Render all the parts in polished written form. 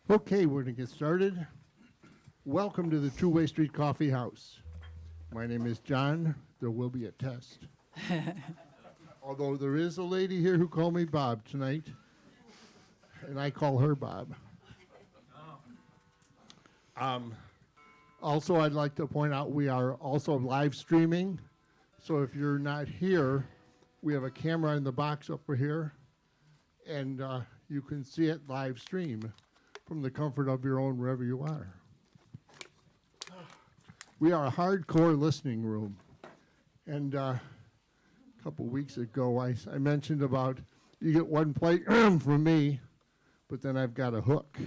Okay, we're going to get started. Welcome to the Two-Way Street Coffee House. My name is John. There will be a test. Although there is a lady here who called me Bob tonight, and I call her Bob. Also, I'd like to point out we are also live streaming. So if you're not here, we have a camera in the box over here, and you can see it live stream from the comfort of your own wherever you are. We are a hardcore listening room. And a couple weeks ago, I mentioned about you get one plate from me, but then I've got a hook.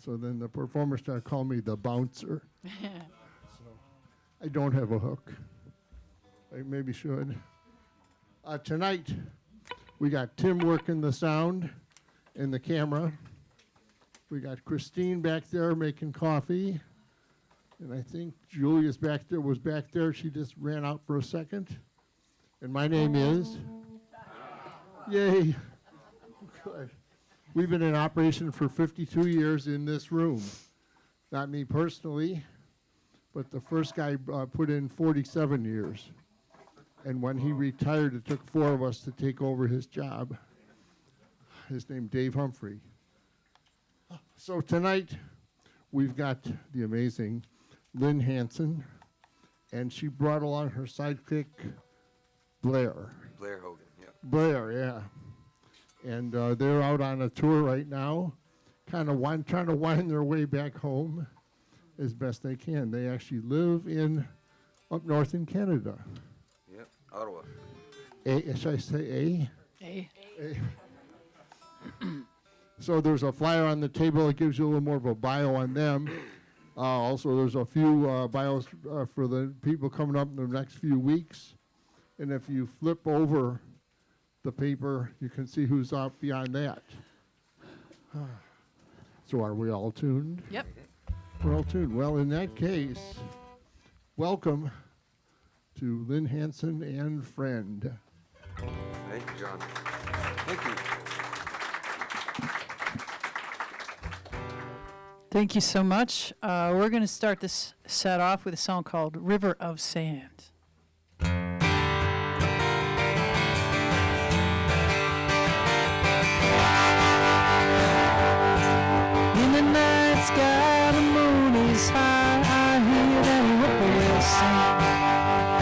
So then the performer started calling me the bouncer. So I don't have a hook. I maybe should. Tonight, we got Tim working the sound and the camera. We got Christine back there making coffee. And I think Julia's was back there. She just ran out for a second. And my name is? Yay. Good. We've been in operation for 52 years in this room. Not me personally, but the first guy put in 47 years. And when he retired, it took 4 of us to take over his job. His name, Dave Humphrey. So tonight, we've got the amazing Lynne Hanson, and she brought along her sidekick, Blair. Blair Hogan, yeah. Blair, yeah. And they're out on a tour right now, trying to wind their way back home as best they can. They actually live up north in Canada. Yep, Ottawa. Should I say A? A. So there's a flyer on the table that gives you a little more of a bio on them. Also, there's a few bios for the people coming up in the next few weeks. And if you flip over the paper, you can see who's out beyond that. So are we all tuned? Yep. We're all tuned. Well, in that case, welcome to Lynne Hanson and friend. Thank you, John. Thank you. Thank you so much. We're going to start this set off with a song called River of Sand. In the night sky, the moon is high. I hear that whippoorwill sing.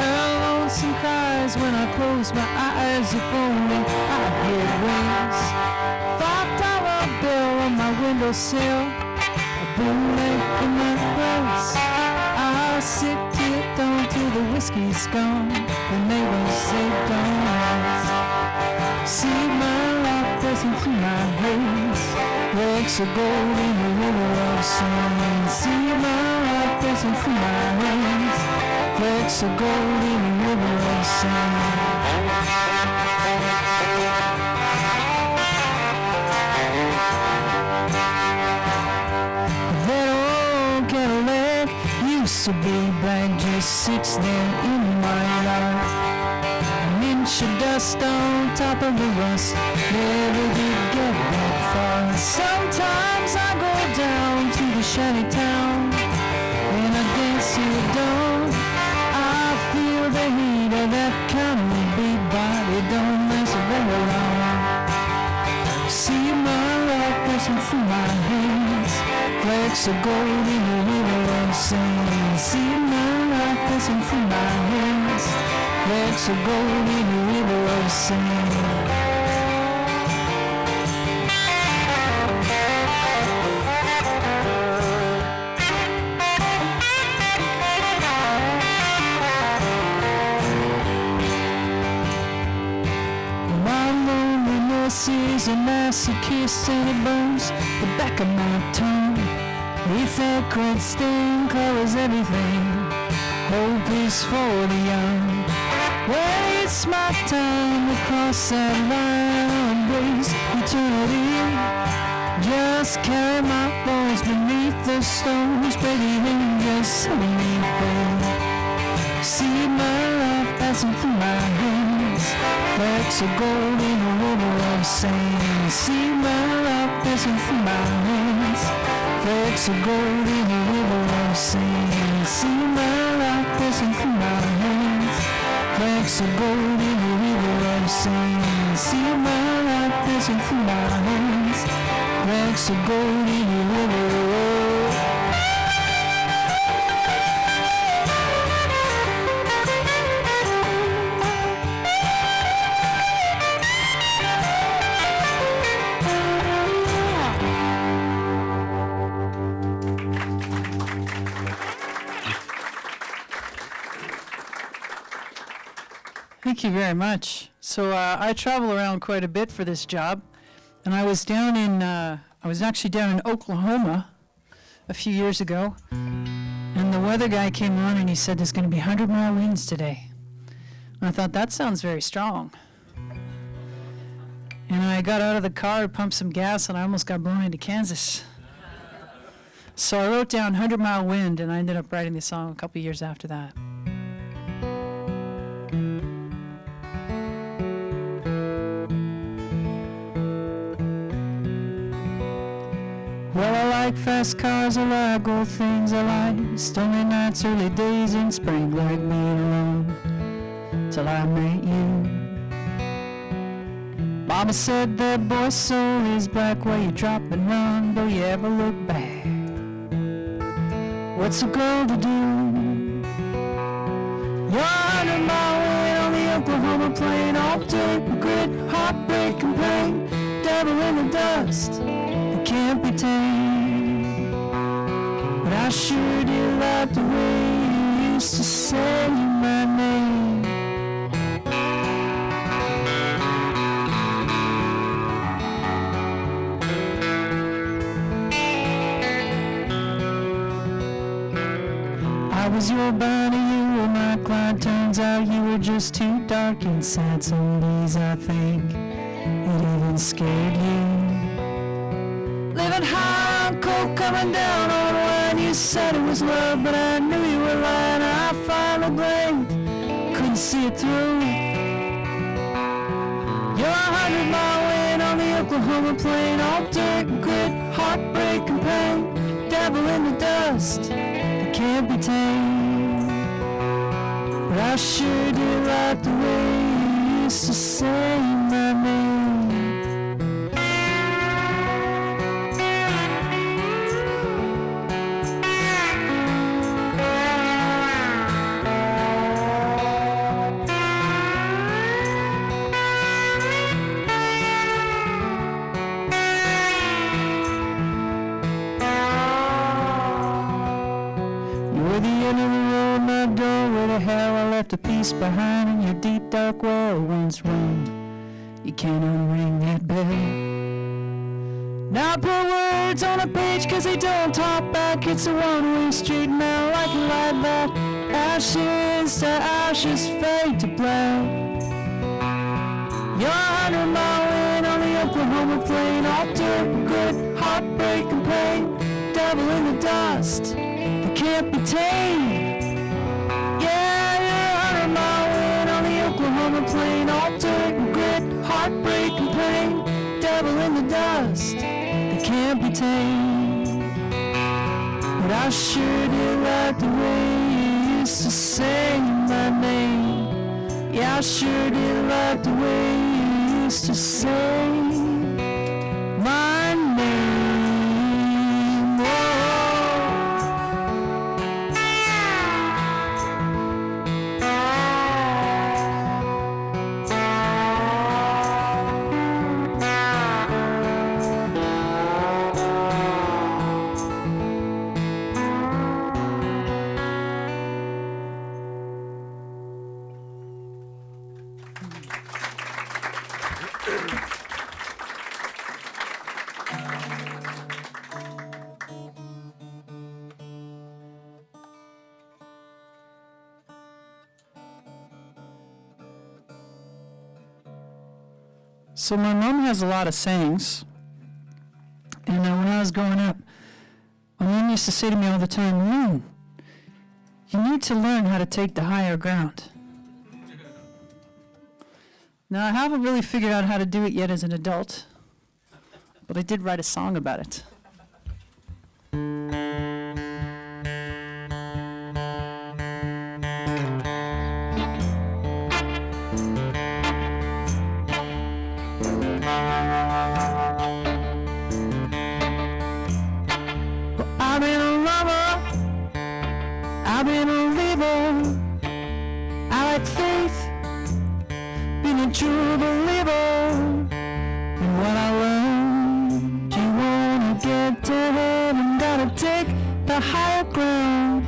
Her lonesome cries when I close my eyes. If only I had wings. $5 bill on my windowsill. Bootleg in my place. I'll sit tipped on till the whiskey's gone. The neighbors say don't ask. See my life pressing through my haze. Flecks of gold in the river of sand. See my life pressing through my haze. Flecks of gold in the river of sand. Used to be black, just sits there in my yard. An inch of dust on top of the rust, never did get that far. Sometimes I go down to the shanty town, and I dance till dawn. I feel the heat of that kind of beat, but it don't last very long. See my life passing through my hands. Flecks of gold in the river of sand. See my life passing through my hands. Flecks of gold in the river of sand. My loneliness is a masochist and it burns the back of my tongue. It's that cold stain colors everything. Hope is for the young. Well, it's my time to cross that line, embrace eternity. must carry my bones beneath the stones, baby, and just set me free. See my life passing through my hands, flecks of gold in a river of sand. See my life passing through my hands, flecks of gold in a river of sand. See my life passing through my hands, flecks of gold in a river of sand. See my life passing through my hands, flecks of gold in a river of sand. Thank you very much. So I travel around quite a bit for this job, and I was actually down in Oklahoma a few years ago, and the weather guy came on and he said there's going to be 100-mile winds today. And I thought, that sounds very strong. And I got out of the car, pumped some gas, and I almost got blown into Kansas. So I wrote down 100-mile wind, and I ended up writing the song a couple years after that. Well, I like fast cars, I like old things, I like stormy nights, early days in spring, like being alone till I met you. Mama said that boy's soul is black, where you drop and run, don't you ever look back. What's a girl to do? You're 100-mile wind on the Oklahoma plain, all dirt and grit, heartbreak and pain, devil in the dust. Can't be tamed, but I sure did like the way you used to say my name. I was your Bonnie, you were my Clyde. Turns out you were just too dark and sad. Some days I think it even scared you. Living high on coke, coming down on wine. You said it was love, but I knew you were lying. I finally blinked, couldn't see it through. You're 100-mile wind on the Oklahoma plain, all dirt and grit, heartbreak and pain, devil in the dust that can't be tamed. But I sure did like the way you used to say my name. A piece behind in your deep dark well. Once rung, you can't unring that bell. Now I put words on a page cause they don't talk back. It's a one-way street now, like a light back. Ashes to ashes, fade to black. You're 100-mile wind on the Oklahoma plain, all dirt and grit, heartbreak and pain, devil in the dust that can't be tamed. Oklahoma plain, all dirt and grit, heartbreak and pain, devil in the dust that can't be tamed. But I sure did like the way you used to say my name. Yeah, I sure did like the way you used to say my name. So my mom has a lot of sayings, and when I was growing up, my mom used to say to me all the time, Lynne, you need to learn how to take the higher ground. Now, I haven't really figured out how to do it yet as an adult, but I did write a song about it. I've been a lover, I've been a leaver, I like faith, been a true believer in what I learned. You wanna get to heaven, gotta take the higher ground.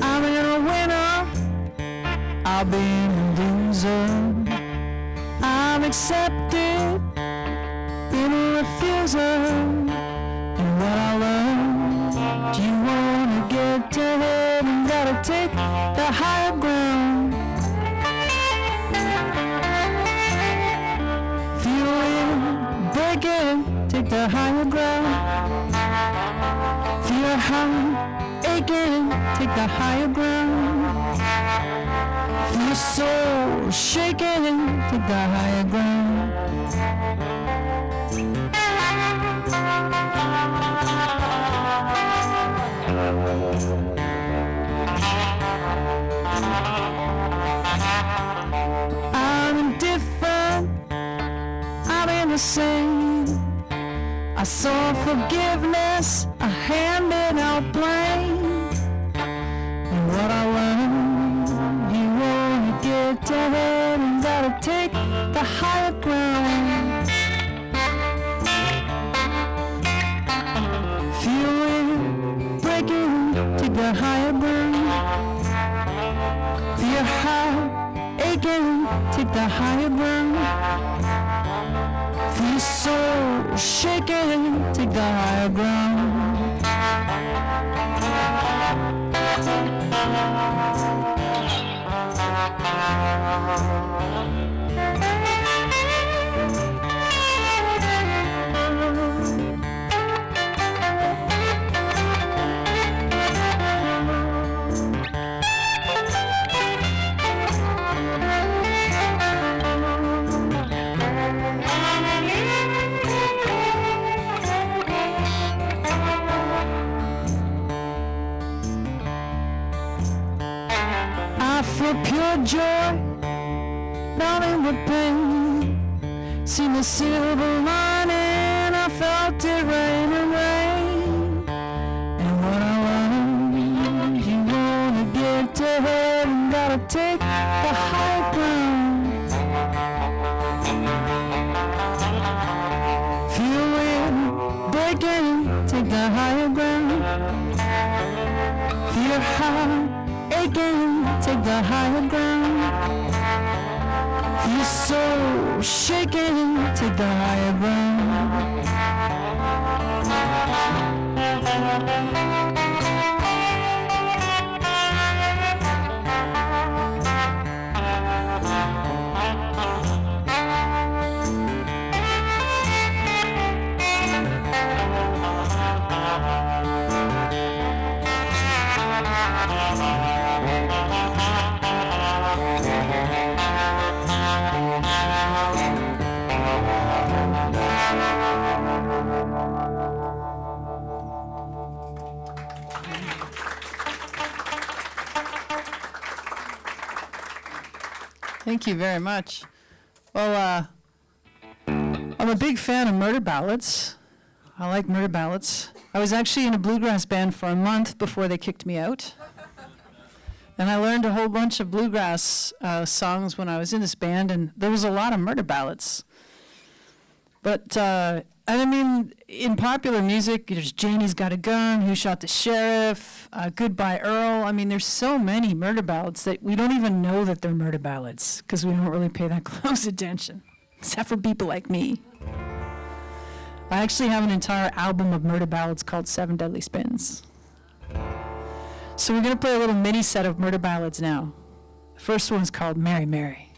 I've been a winner, I've been a loser, I've accepted, been a refuser in what I learned. You wanna get to heaven, gotta take the higher ground. Feel it breaking, take the higher ground. Feel your heart aching, take the higher ground. Feel your soul shaking, take the higher ground. I'm indifferent, I'm in the same. I saw forgiveness, I handed out blame. And what I learned, you wanna get to heaven, gotta take the higher ground. Feel it breaking, take the higher ground. Feel your heart aching, take the higher ground. Feel your soul shaking, take the higher ground. For pure joy, not in the pain. Seen the silver lining, I felt it rain and rain. And what I learned, you wanna get to heaven, gotta take the high ground. Feel it breaking, take the higher ground. Feel your heart aching, take the higher ground. Feel your soul shaking, take the higher ground. Thank you very much. Well, I'm a big fan of murder ballads. I like murder ballads. I was actually in a bluegrass band for a month before they kicked me out. And I learned a whole bunch of bluegrass songs when I was in this band, and there was a lot of murder ballads. But, I mean, in popular music, there's Janie's Got a Gun, Who Shot the Sheriff, Goodbye Earl. I mean, there's so many murder ballads that we don't even know that they're murder ballads because we don't really pay that close attention, except for people like me. I actually have an entire album of murder ballads called 7 Deadly Spins. So we're going to play a little mini set of murder ballads now. The first one's called Mary, Mary.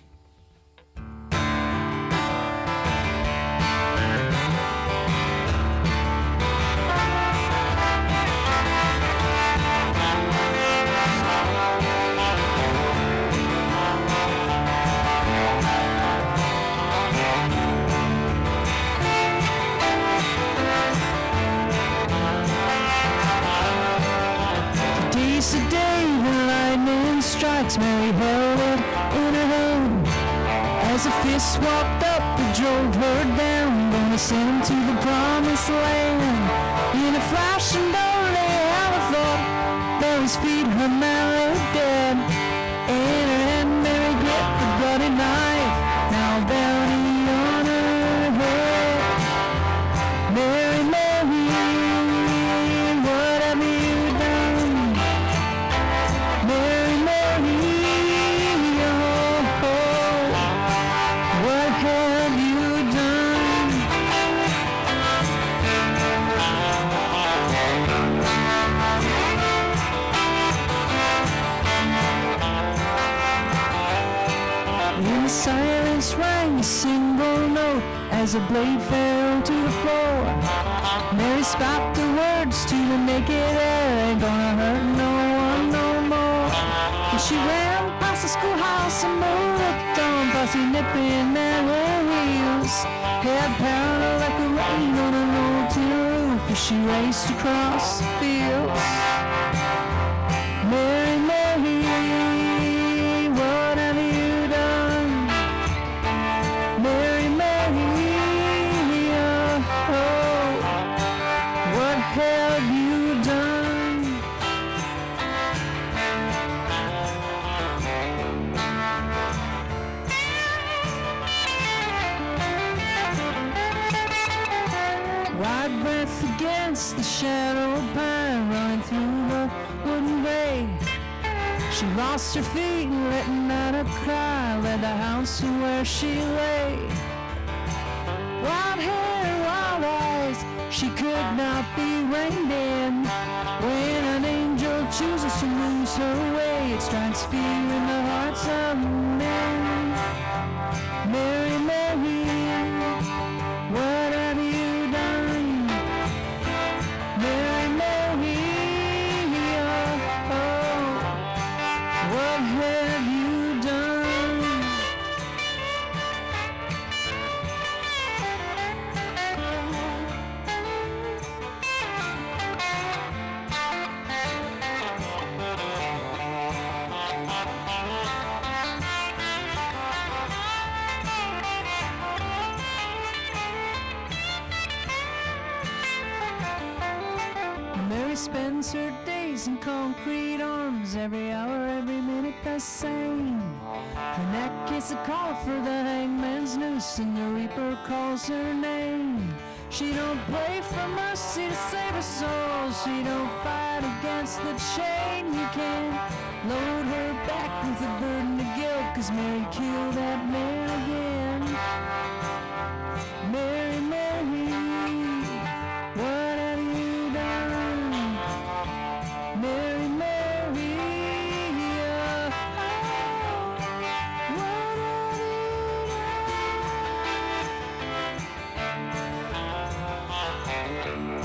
As a fist walked up, it drove her down, gonna send him to the promised land. In a flashing door, they had a thought, though his feet her man lay dead. And her hand Mary gripped the bloody knife, now bounty on her head. Mary, Mary, what have you done? Mary, Mary, oh, what have you done? In the silence rang a single note as a blade fell to the floor. Mary spoke the words to the naked air, ain't gonna hurt no one no more. And she ran past the schoolhouse and looked on, posse nipping at her heels. Head pounded like the rain on a road to the roof as she raced across the fields. Mary, Mary, what have you done? Mary, Mary, oh, what have you done? Wide breath against the shadow pine, running through the wooden bay. She lost her feet and letting out a cry, led the house to where she lay. Wild hair, wild eyes, she could not be reined in. When an angel chooses to lose her way, it strikes fear in the hearts of men. Mary, Mary, what have you done? Mary, Mary, oh, what have you done? Mary spends her days in concrete arms, every hour, every minute the same. Her neck is a call for the hangman's noose, and the reaper calls her name. She don't pray for mercy to save her soul, she don't fight against the chain. You can't load her back with a burden of guilt, 'cause Mary killed that man again. Mary, Mary, what have you done? Mary, Mary, oh, what have you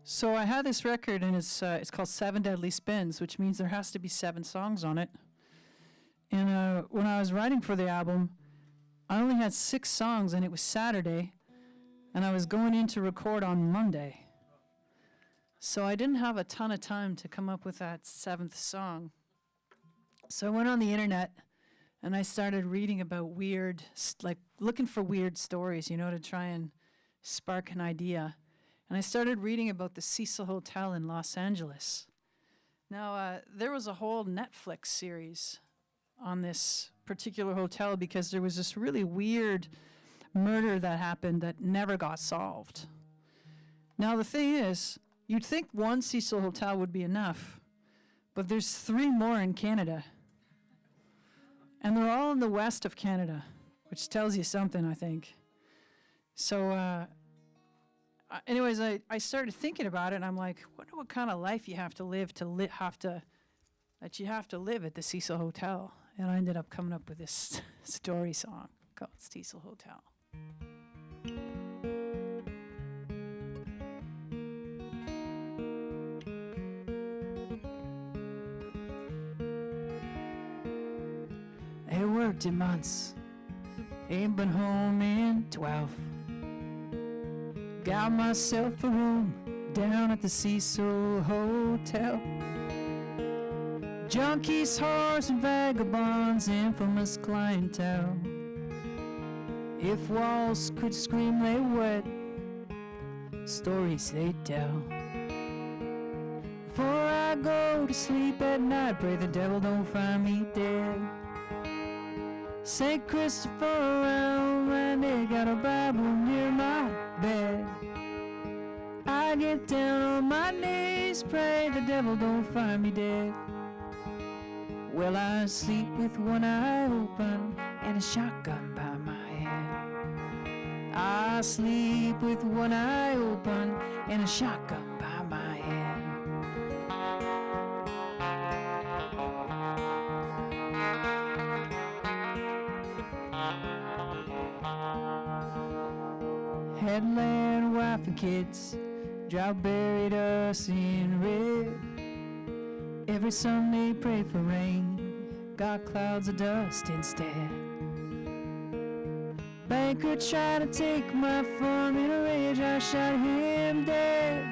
So I had this record, and it's called 7 Deadly Spins, which means there has to be 7 songs on it. And when I was writing for the album, I only had 6 songs, and it was Saturday, and I was going in to record on Monday. So I didn't have a ton of time to come up with that 7th song. So I went on the internet, and I started reading about weird, looking for weird stories, to try and spark an idea. And I started reading about the Cecil Hotel in Los Angeles. Now, there was a whole Netflix series on this particular hotel because there was this really weird murder that happened that never got solved. Now, the thing is, you'd think one Cecil Hotel would be enough, but there's 3 more in Canada. And they're all in the west of Canada, which tells you something, I think. So, anyways, I started thinking about it, and I'm like, wonder what kind of life you have to live that you have to live at the Cecil Hotel. And I ended up coming up with this story song called Cecil Hotel. I worked in months, ain't been home in 12. Got myself a room down at the Cecil Hotel. Junkies, whores, and vagabonds, infamous clientele. If walls could scream, they wet, stories they tell. Before I go to sleep at night, pray the devil don't find me dead. St. Christopher around my neck, got a Bible near my bed. I get down on my knees, pray the devil don't find me dead. Well, I sleep with one eye open and a shotgun by my head. I sleep with one eye open and a shotgun by my head. Headland, wife and kids, dry buried us in red. Every Sunday pray for rain, got clouds of dust instead. Banker tried to take my farm in a rage, I shot him dead.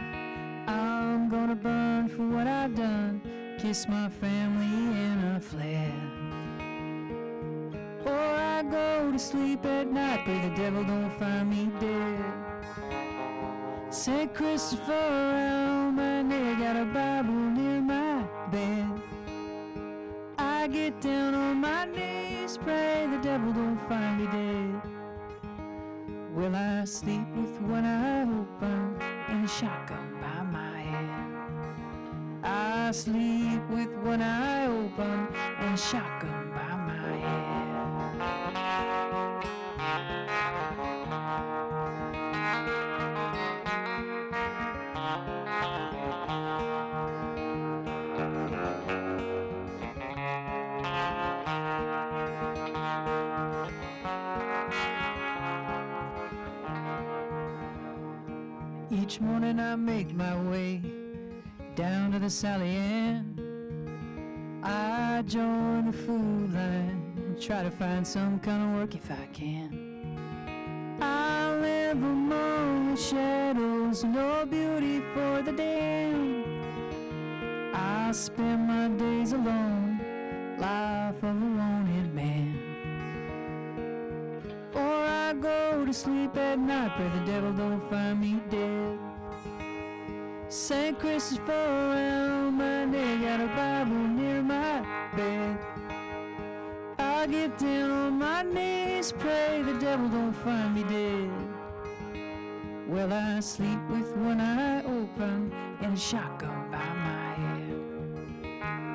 I'm gonna burn for what I've done, kiss my family and I fled. Before I go to sleep at night, pray the devil don't find me dead. St. Christopher around my neck, got a Bible near my bed. I get down on my knees, pray the devil don't find me dead. Well, I sleep with one eye open and a shotgun by my head. I sleep with one eye open and a shotgun by my head. Each morning I make my way down to the Sally Ann. I join the food line and try to find some kind of work if I can. I live among the shadows, no beauty for the damned. I spend my days alone, life of a wanted man. Before I go to sleep at night, pray the devil don't find me dead. St. Christopher around my neck, got a Bible near my bed. I get down on my knees, pray the devil don't find me dead. Well, I sleep with one eye open and a shotgun by my head.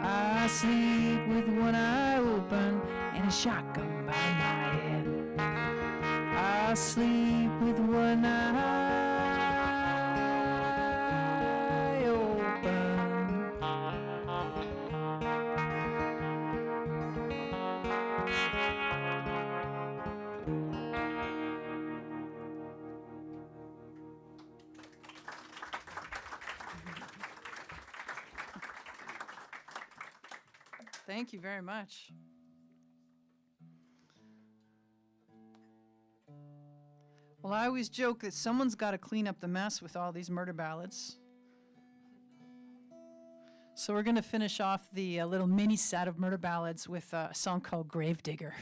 I sleep with one eye open and a shotgun by my head. I sleep with one eye open. Thank you very much. Well, I always joke that someone's got to clean up the mess with all these murder ballads. So we're going to finish off the little mini set of murder ballads with a song called Gravedigger.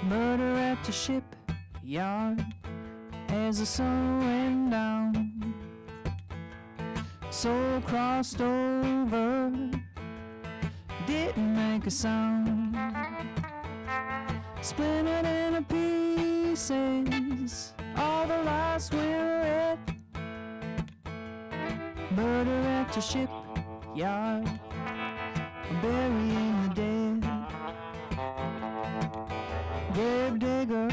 Murder at the shipyard as the sun went down. Soul crossed over, didn't make a sound. Splintered into pieces, all the lights were red. Murder at your shipyard, burying the dead. Grave digger,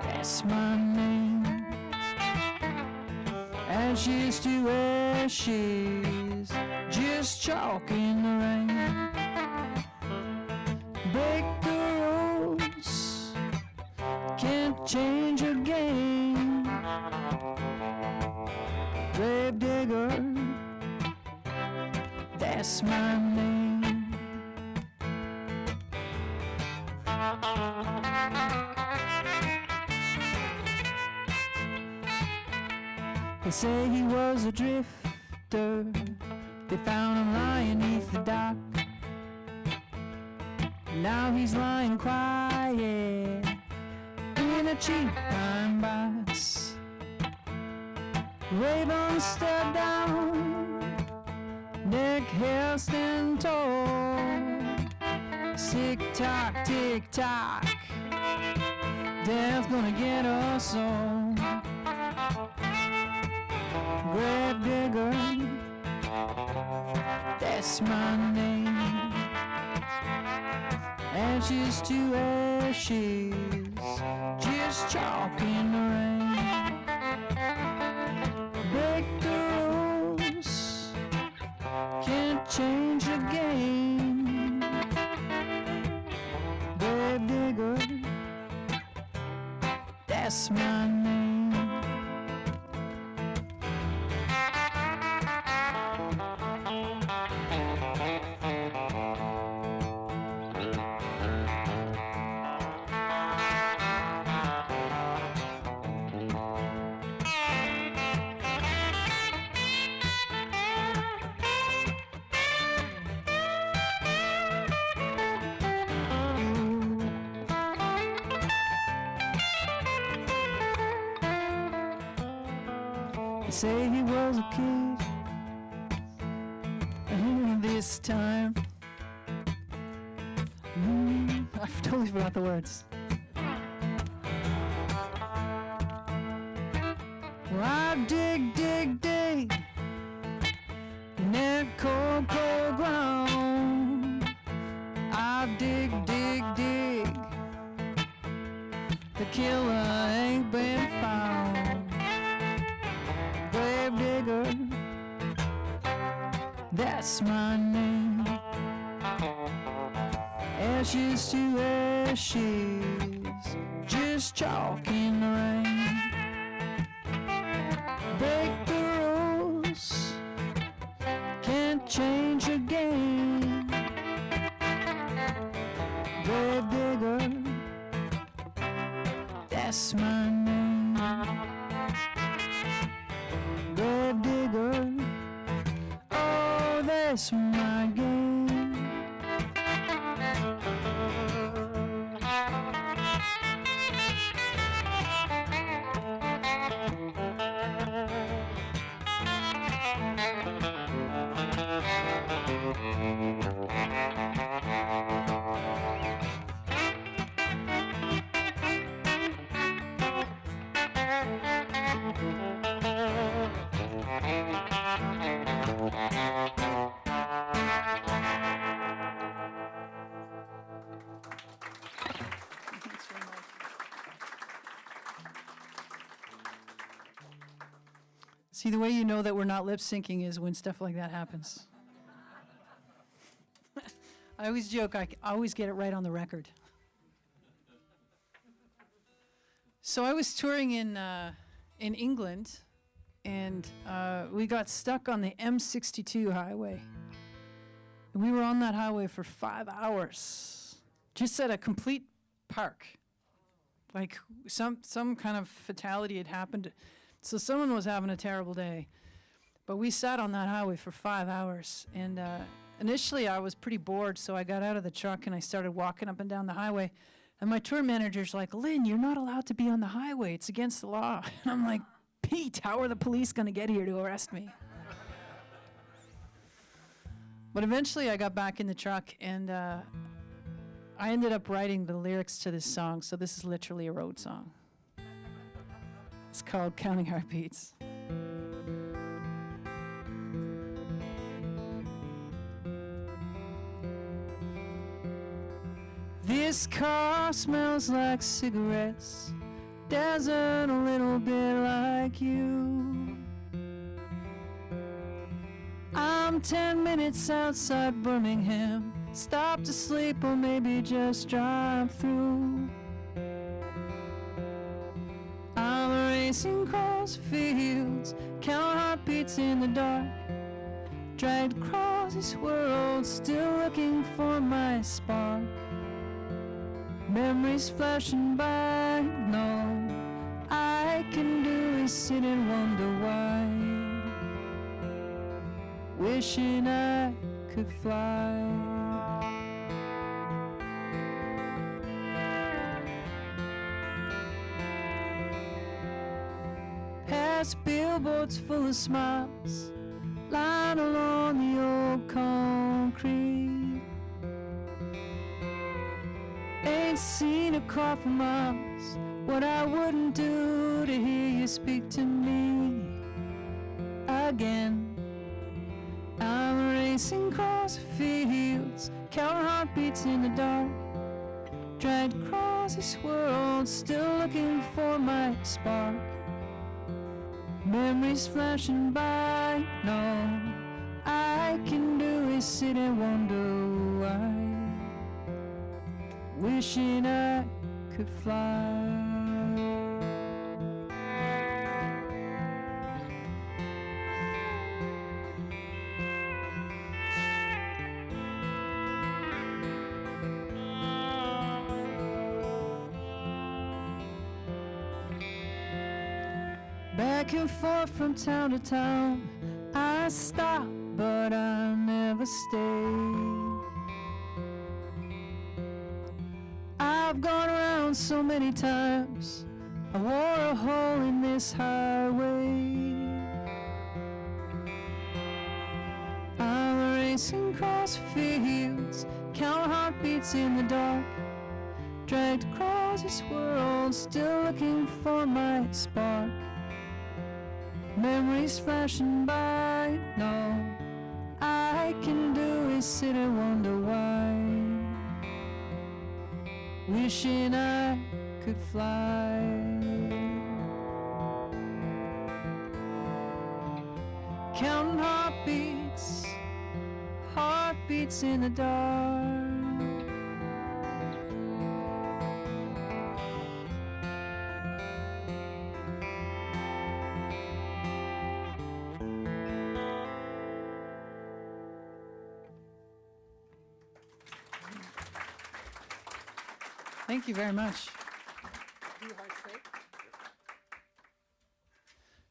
that's my name. Ashes to ashes, just chalk in the rain. Break the rules, can't change a game. Grave digger, that's my name. They say he was a drifter. They found him lying neath the dock. Now he's lying quiet in a cheap pine box. Raven stepped down, neck hair stand tall. Tick tock, tick tock, death gonna get us all. Grave digger, that's my name. Ashes to ashes, just chalk in the rain. Break the rules, can't change the game. Grave digger, that's my name. Say he was a kid, and this time I totally forgot the words. Well, I dig, dig, dig in that cold, cold ground. I dig, dig, dig. The killer ain't been found. Grave digger, that's my name. Ashes to ashes, just chalk in the rain. Break the rules, can't change a game. Grave digger, that's my name. Grave digger, oh, that's my game. See, the way you know that we're not lip syncing is when stuff like that happens. I always joke, I always get it right on the record. So I was touring in England, and we got stuck on the M62 highway. And we were on that highway for 5 hours, just at a complete park. Like some kind of fatality had happened. So someone was having a terrible day. But we sat on that highway for 5 hours. And initially I was pretty bored, so I got out of the truck and I started walking up and down the highway. And my tour manager's like, "Lynn, you're not allowed to be on the highway. It's against the law." And I'm like, "Pete, how are the police going to get here to arrest me?" But eventually I got back in the truck, and I ended up writing the lyrics to this song. So this is literally a road song. It's called Counting Heartbeats. This car smells like cigarettes, desert a little bit like you. I'm 10 minutes outside Birmingham, stop to sleep or maybe just drive through. I'm racing across fields, count heartbeats in the dark, dragged across this world, still looking for my spark. Memories flashing by, no, I can do is sit and wonder why, wishing I could fly. Past billboards full of smiles, lying along the old concrete. Ain't seen a car for miles, what I wouldn't do to hear you speak to me again. I'm racing across the fields, counting heartbeats in the dark, dragged across this world, still looking for my spark. Memories flashing by, no, I can do is sit and wonder why, wishing I could fly. Back and forth from town to town, I stop, but I never stay. I've gone around so many times, I wore a hole in this highway. I'm racing across fields, count heartbeats in the dark, dragged across this world, still looking for my spark. Memories flashing by, no, I can do is sit and wonder why, wishing I could fly. Counting heartbeats, heartbeats in the dark. Thank you very much.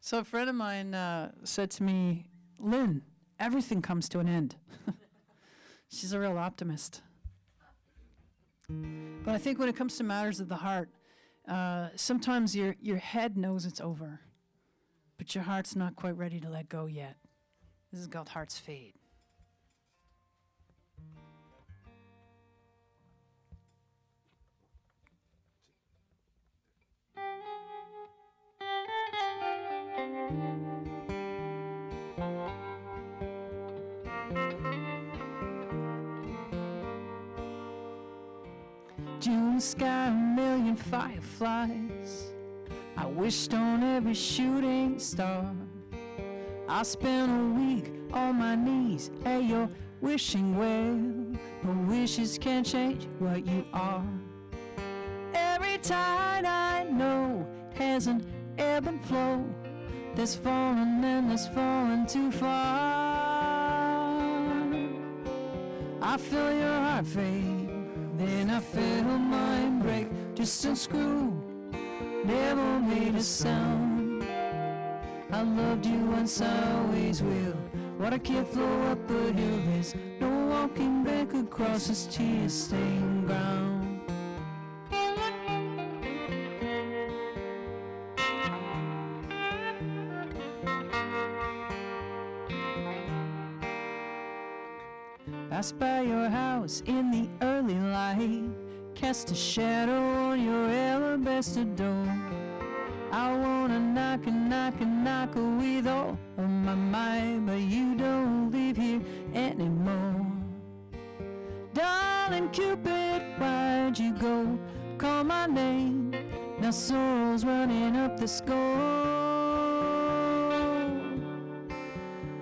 So a friend of mine said to me, Lynn, everything comes to an end. She's a real optimist. But I think when it comes to matters of the heart, sometimes your head knows it's over, but your heart's not quite ready to let go yet. This is called Hearts Fade. June sky, a million fireflies, I wished on every shooting star. I spent a week on my knees at your wishing well, but wishes can't change what you are. Every tide I know has an ebb and flow, there's falling and there's falling too far. I feel your heart fade, then I feel mine break, just unscrew, never made a sound. I loved you once, I always will. What I can't flow up a hill, there's no walking back across this tear-stained ground. Passed by your house in the early light, cast a shadow on your alabaster door. I wanna knock and knock and knock with all of my might, but you don't live here anymore. Darling, darling Cupid, why'd you go? Call my name, now sorrow's running up the score.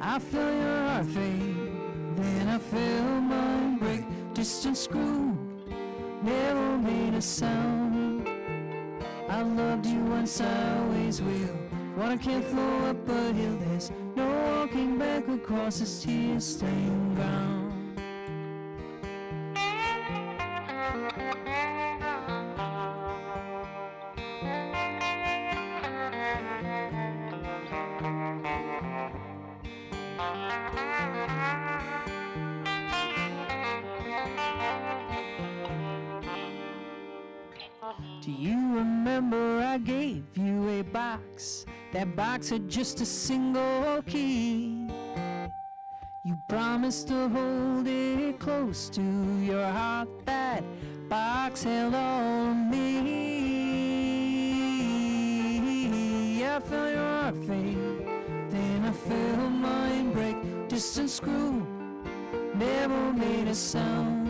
I feel your heart fade, then I feel mine break. Distant screw, never made a sound. I loved you once, I always will. Water can't flow up a hill, there's no walking back across this tear-stained ground. Do you remember I gave you a box? That box had just a single key. You promised to hold it close to your heart. That box held all of me. I felt your heart fade, then I felt mine break. Distant screw, never made a sound.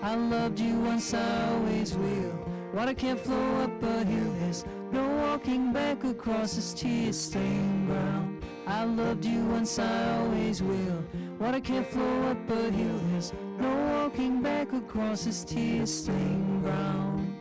I loved you once, I always will. Water can't flow up a hill, there's no walking back across this tear-stained ground. I loved you once, I always will. Water can't flow up a hill, there's no walking back across this tear-stained ground.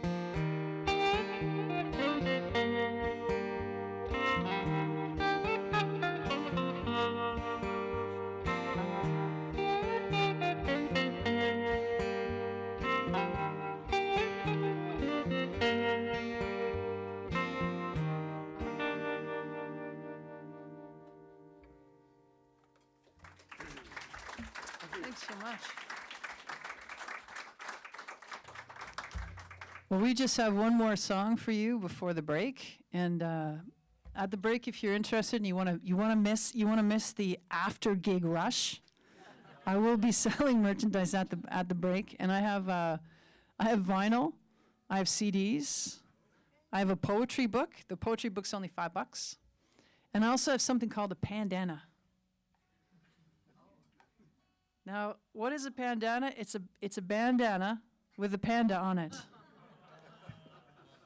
Thanks so much. Well, we just have one more song for you before the break, and at the break, if you're interested and you want to miss the after gig rush, I will be selling merchandise at the break, and I have vinyl, I have CDs, I have a poetry book. The poetry book's only $5, and I also have something called a bandana. Now, what is a bandana? It's a bandana with a panda on it.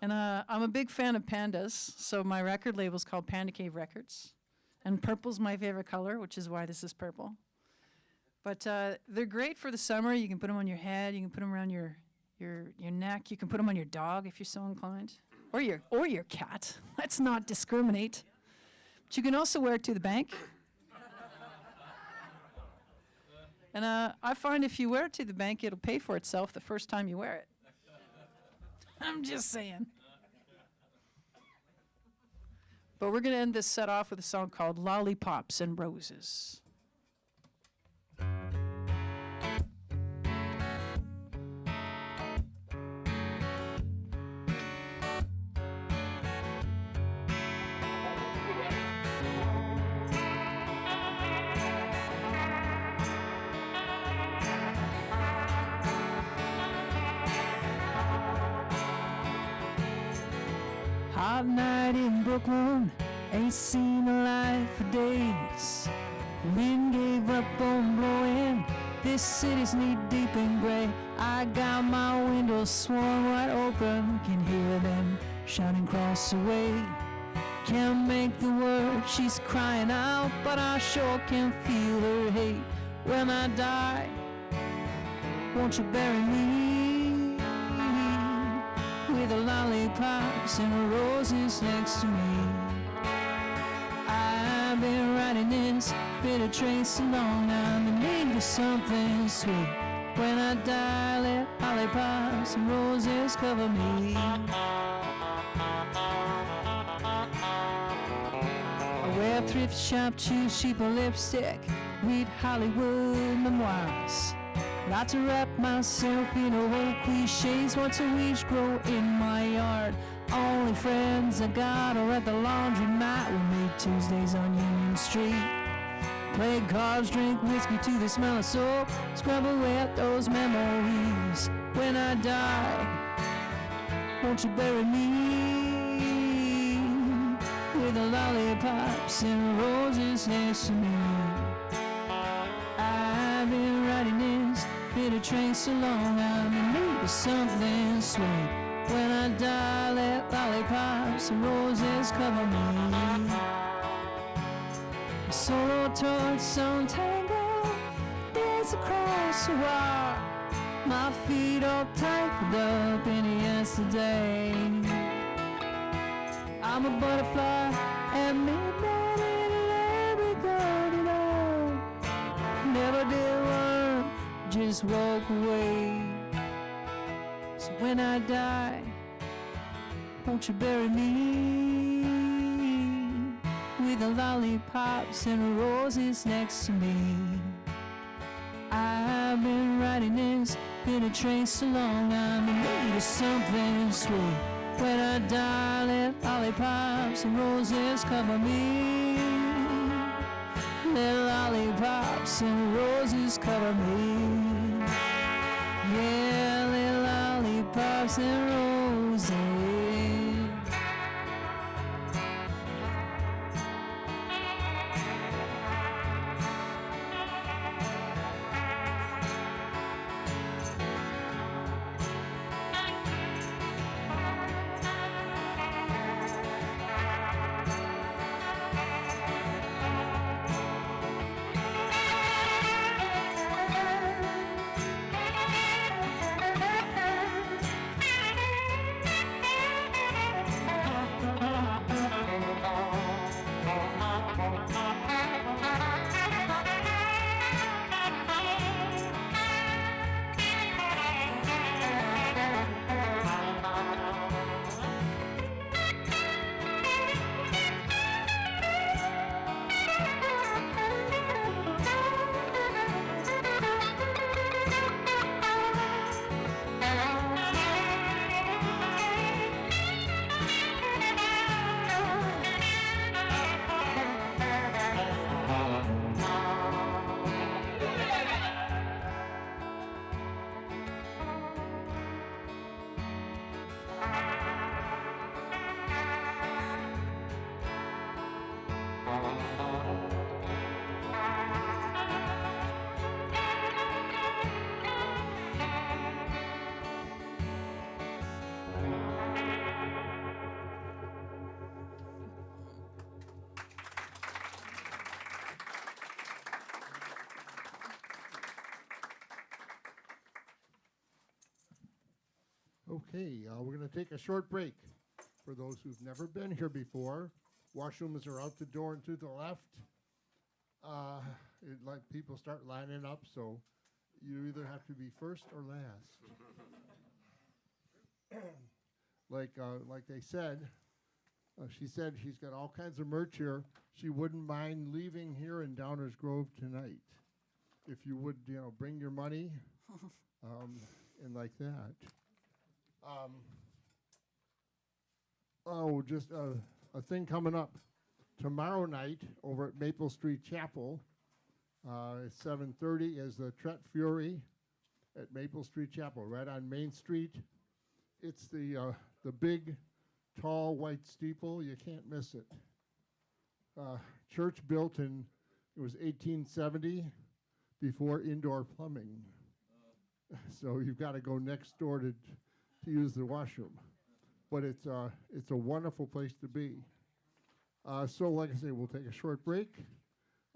And I'm a big fan of pandas, so my record label's called Panda Cave Records. And purple's my favorite color, which is why this is purple. But they're great for the summer. You can put them on your head. You can put them around your neck. You can put them on your dog if you're so inclined, or your cat. Let's not discriminate. But you can also wear it to the bank. And I find if you wear it to the bank, it'll pay for itself the first time you wear it. I'm just saying. But we're going to end this set off with a song called Lollipops and Roses. Hot night in Brooklyn, ain't seen a light for days. Wind gave up on blowing, this city's knee deep in gray. I got my windows swung wide open, can hear them shouting across the way. Can't make the word she's crying out, but I sure can feel her hate. When I die, won't you bury me with the lollipops and roses next to me? I've been writing this bitter trace so long now, the need for something sweet. When I die, let lollipops and roses cover me. I wear thrift shop shoes, cheaper lipstick, read Hollywood memoirs. Like to wrap myself in old cliches, once a week grow in my yard. Only friends I got are at the laundromat. We meet Tuesdays on Union Street. Play cards, drink whiskey to the smell of soap, scrub away at those memories. When I die, won't you bury me with the lollipops and roses next to me? I've been writing this been a train so long, I'm in need of something sweet. When I die, let lollipops and roses cover me. A solo torch, some tango, dance across the wire. My feet all tangled up in yesterday. I'm a butterfly at midnight in a merry-go-round. Never did run, just walk away. So when I die, won't you bury me with the lollipops and roses next to me? I've been riding this, been a train so long, I'm in need of something sweet. When I die, let lollipops and roses cover me. Let lollipops and roses cover me. Yeah, let lollipops and roses. Okay, we're going to take a short break. For those who've never been here before, washrooms are out the door and to the left. Like people start lining up, so you either have to be first or last. Like they said, she said she's got all kinds of merch here. She wouldn't mind leaving here in Downers Grove tonight. If you would, bring your money and like that. Just a thing coming up. Tomorrow night over at Maple Street Chapel, at 7:30 is the Tret Fury at Maple Street Chapel, right on Main Street. It's the big, tall, white steeple. You can't miss it. Church built in, it was 1870, before indoor plumbing. So you've got to go next door to use the washroom. But it's a wonderful place to be. So like I say, we'll take a short break.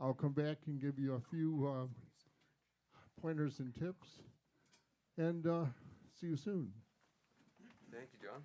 I'll come back and give you a few pointers and tips. And see you soon. Thank you, John.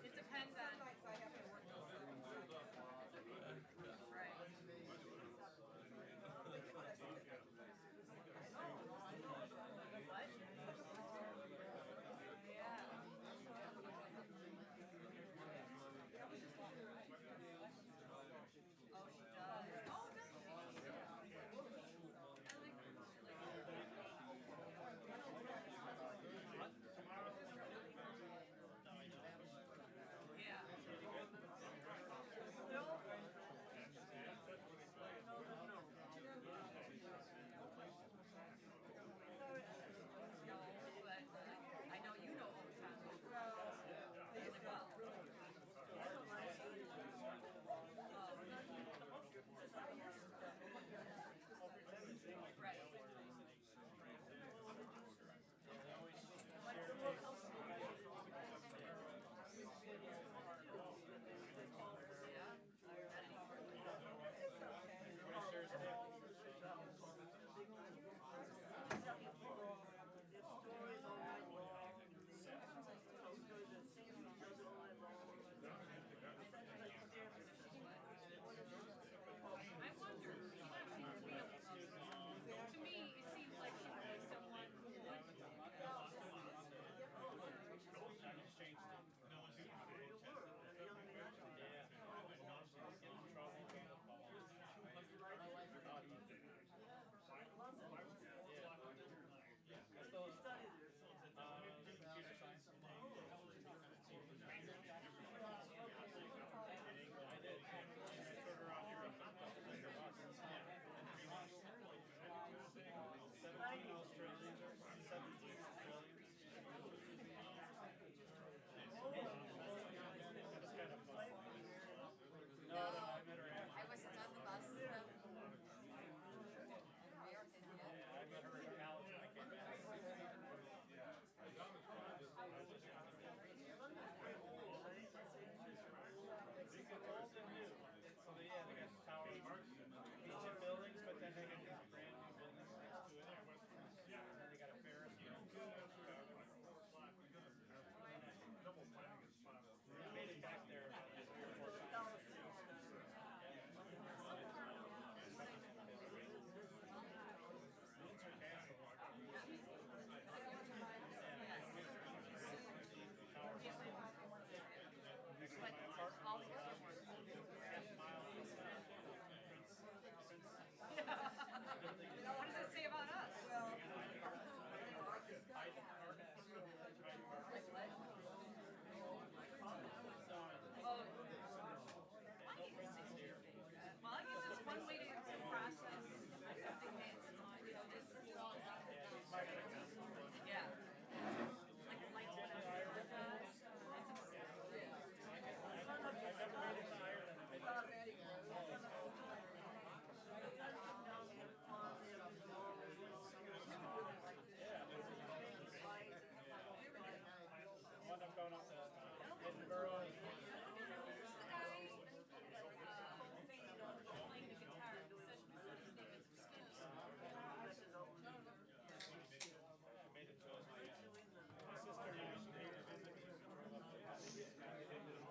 It depends on. Right. What? Yeah. Oh, she does. Oh, does she? Yeah. No. No, but I know you know old time really well. Right. I wonder, she might seem to be able to me, it seems like she would be someone who would. No, I wasn't on the bus. I met her in college when I came back. So they got towers, ancient buildings, but then they got these brand new buildings next to it. And then they got a Ferris wheel. We made it back there 3 or 4 times. All the other ones. What does it say about us? Well, well, I guess it's one way to process something that's, this. Yeah. Like whatever. One I'm going up to Edinburgh. Playing the guitar. I made it to my sister and I, she came to visit me.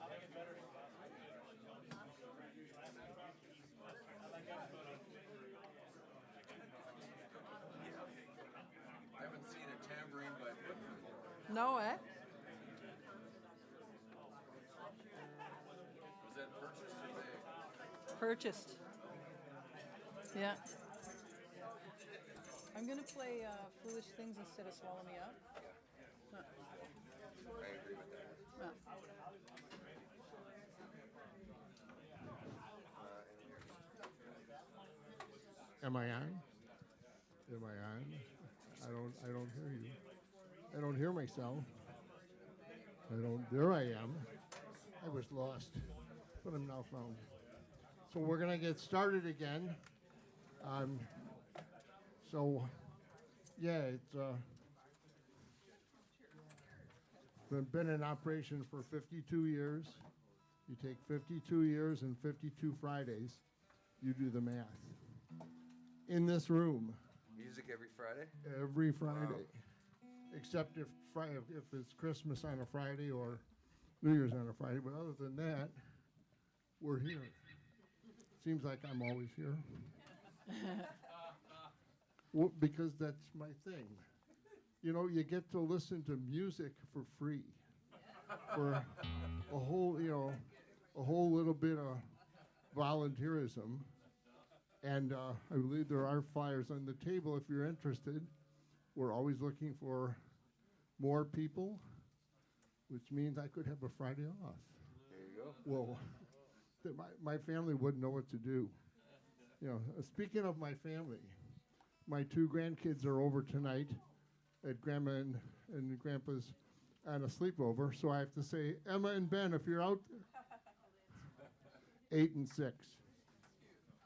I like it better than last week. I haven't seen a tambourine by foot before. No, eh? Was that purchased or they? Purchased. Yeah. I'm gonna play Foolish Things instead of Swallow Me Up. I agree with that. Am I on? Am I on? I don't hear you. I don't hear myself. There I am. I was lost, but I'm now found. So we're gonna get started again. So, yeah, it's been in operation for 52 years. You take 52 years and 52 Fridays, you do the math. In this room, Music every Friday? every Friday, except if it's Christmas on a Friday or New Year's on a Friday. But other than that, we're here. Seems like I'm always here. Well, because that's my thing. You know, you get to listen to music for free for a whole little bit of volunteerism. And I believe there are flyers on the table if you're interested. We're always looking for more people, which means I could have a Friday off. There you go. Well, my family wouldn't know what to do. You know, speaking of my family, my 2 grandkids are over tonight at Grandma and Grandpa's on a sleepover. So I have to say, Emma and Ben, if you're out there, 8 and 6.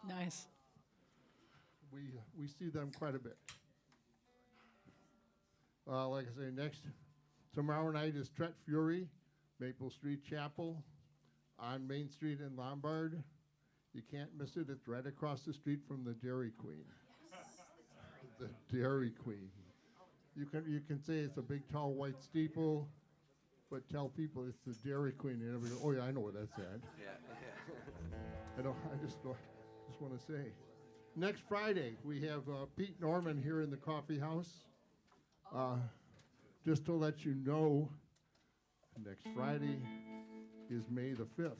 Nice. We see them quite a bit. Like I say, tomorrow night is Tret Fury, Maple Street Chapel, on Main Street in Lombard. You can't miss it. It's right across the street from the Dairy Queen. The Dairy Queen. You can say it's a big tall white steeple, but tell people it's the Dairy Queen, and everybody go, oh yeah, I know where that's at. Yeah. I just want to say. Next Friday, we have Pete Norman here in the coffee house. Just to let you know, next Friday is May the 5th,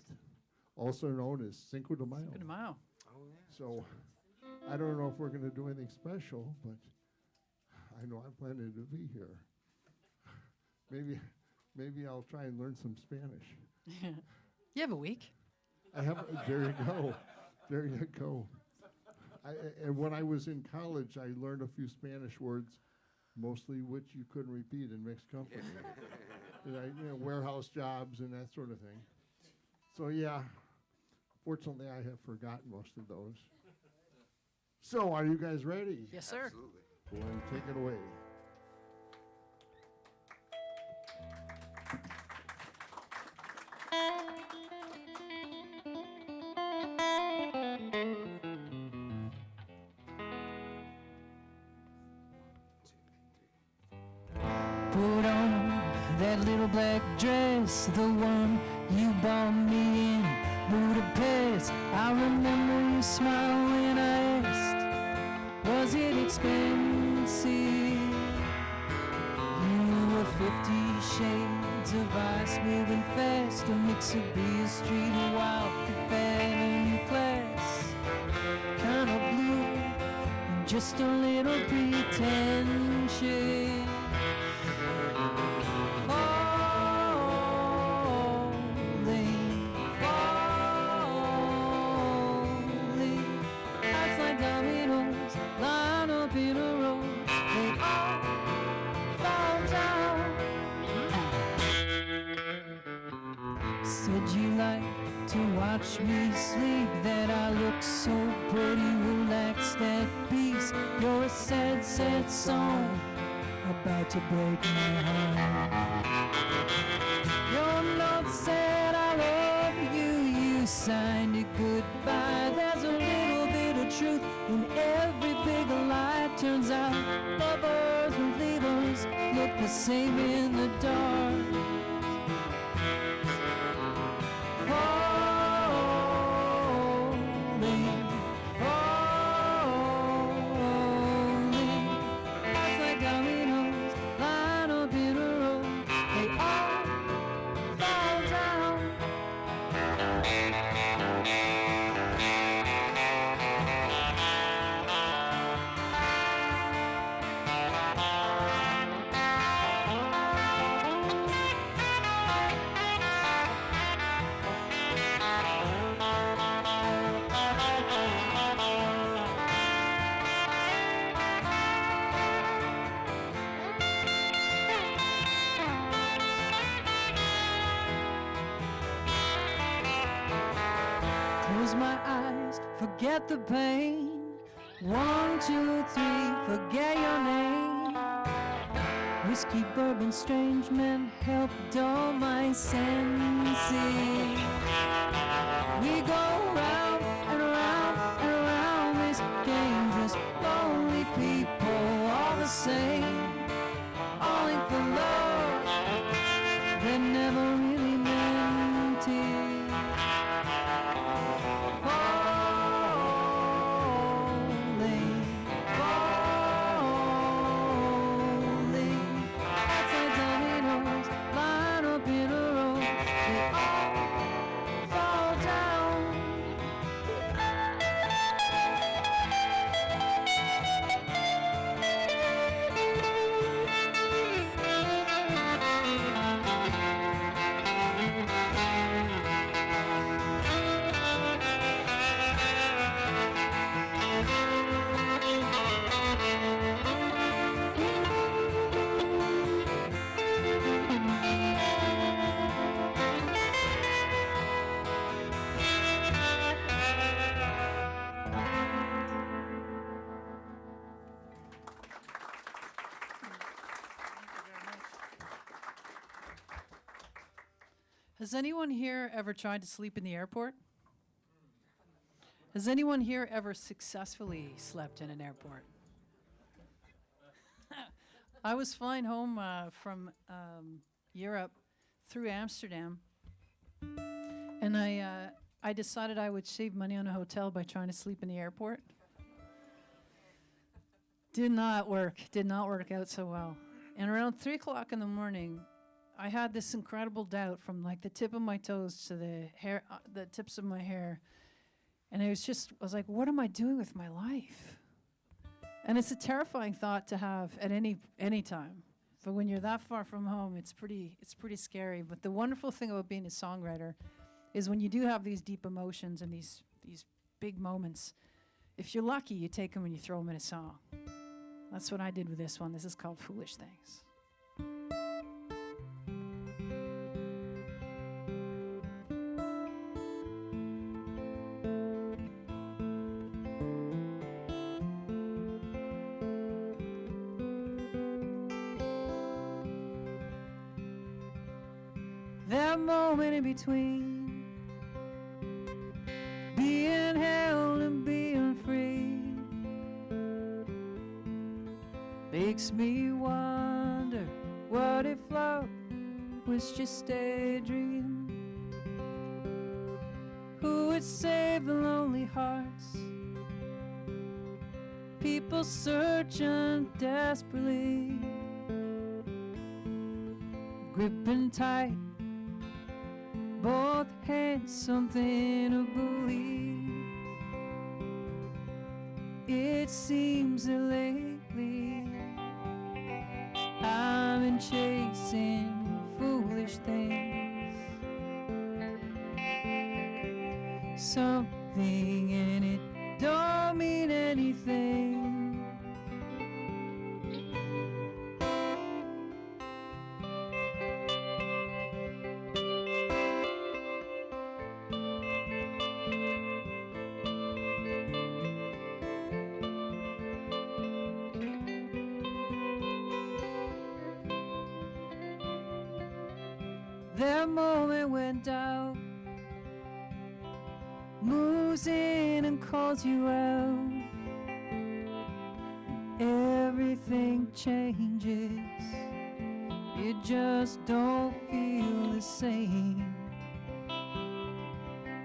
also known as Cinco de Mayo. Cinco de Mayo. Oh, yeah. So I don't know if we're going to do anything special, but I know I'm planning to be here. Maybe I'll try and learn some Spanish. You have a week. I have. There you go. There you go. And when I was in college, I learned a few Spanish words, mostly which you couldn't repeat in mixed company. Warehouse jobs and that sort of thing. So yeah, fortunately, I have forgotten most of those. So, are you guys ready? Yes, sir. Absolutely. Go ahead and take it away. Put on that little black dress, the one you bought me in Budapest. I remember your smile when I asked, was it expensive? You were 50 shades of ice, moving fast, a mix of Beale Street and Wild Fifth Avenue class. Kind of blue and just a little pretentious. Said you like to watch me sleep, that I look so pretty, relaxed at peace. You're a sad, sad song about to break my heart. Your note said I love you, you signed it goodbye. There's a little bit of truth in every big lie. Turns out lovers and leavers look the same in the dark. forget the pain. 1, 2, 3, forget your name. Whiskey, bourbon, strange men help dull my senses. We go round and around and around this game, just lonely people, all the same, all in for love that never really meant it. Falling, falling, outside dominoes, line up in a row, they all fall down. Has anyone here ever tried to sleep in the airport? Has anyone here ever successfully slept in an airport? I was flying home from Europe through Amsterdam, and I decided I would save money on a hotel by trying to sleep in the airport. Did not work out so well. And around 3 o'clock in the morning, I had this incredible doubt from like the tip of my toes to the hair, the tips of my hair. And I was like, what am I doing with my life? And it's a terrifying thought to have at any time. But when you're that far from home, it's pretty scary. But the wonderful thing about being a songwriter is when you do have these deep emotions and these big moments, if you're lucky, you take them and you throw them in a song. That's what I did with this one. This is called Foolish Things. That moment in between being held and being free makes me wonder, what if love was just a dream? Who would save the lonely hearts? People searching desperately, gripping tight, both hands, something to believe. It seems that lately I've been chasing foolish things, something and it don't mean anything. That moment went out, moves in and calls you out. Everything changes, it just don't feel the same.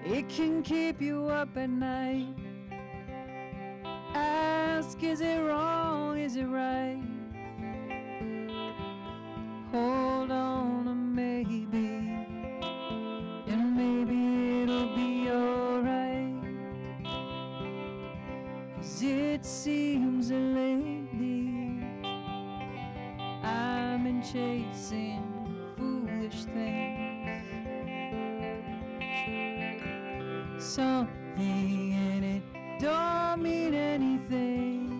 It can keep you up at night. Ask, is it wrong, is it right? Hold on to maybe, and maybe it'll be alright. 'Cause it seems that lately I've been chasing foolish things, something and it don't mean anything.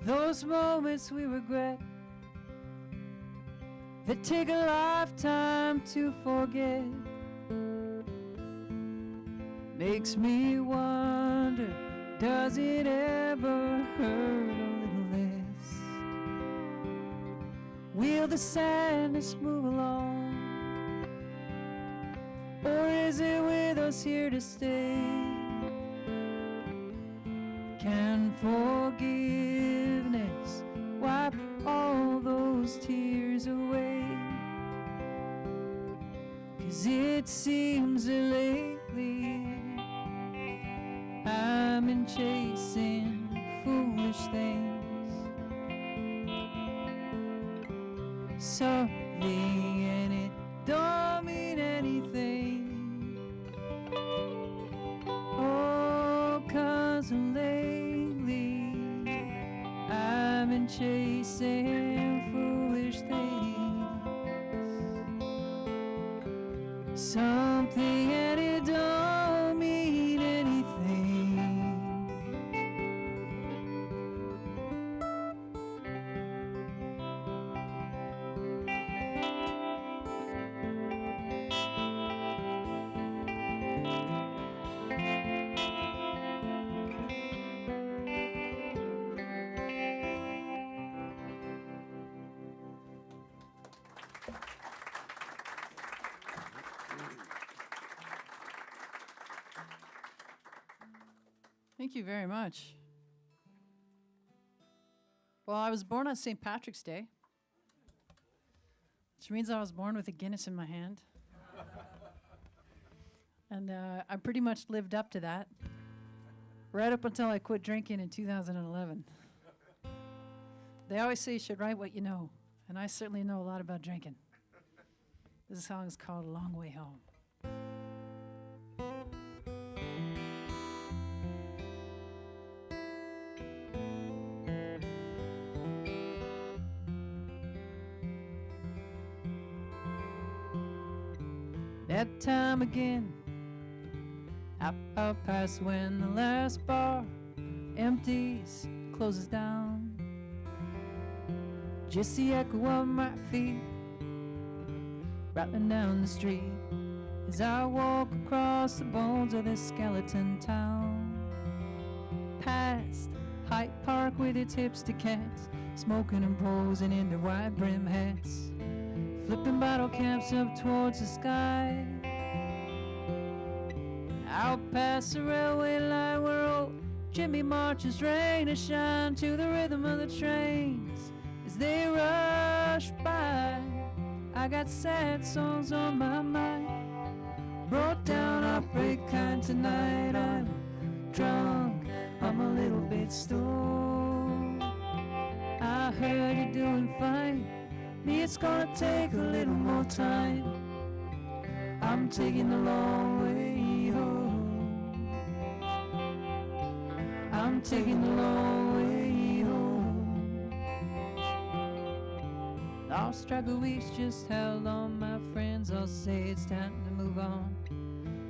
those moments we regret that take a lifetime to forget. Makes me wonder, does it ever hurt a little less? Will the sadness move along, or is it with us here to stay? Can forgiveness wipe all those tears away? 'Cause it seems that lately I've been chasing foolish things, something and it don't mean anything. Oh, 'cause lately I've been chasing foolish things, something and it don't mean anything. Thank you very much. Well, I was born on St. Patrick's Day, which means I was born with a Guinness in my hand. And I pretty much lived up to that, right up until I quit drinking in 2011. They always say you should write what you know, and I certainly know a lot about drinking. This song is called A Long Way Home. That time again, out past when the last bar empties, closes down. Just the echo of my feet rattling down the street as I walk across the bones of this skeleton town. Past Hyde Park with its hipster cats, smoking and posing in their wide brim hats, flipping bottle caps up towards the sky. Out past the railway line where old Jimmy marches rain and shine to the rhythm of the trains as they rush by. I got sad songs on my mind, brought down heartbreak kind tonight. I'm drunk, I'm a little bit stoned. I heard you're doing fine, me it's gonna take a little more time. I'm taking the long way home, I'm taking the long way home. Lost track of weeks just held on, my friends all say it's time to move on.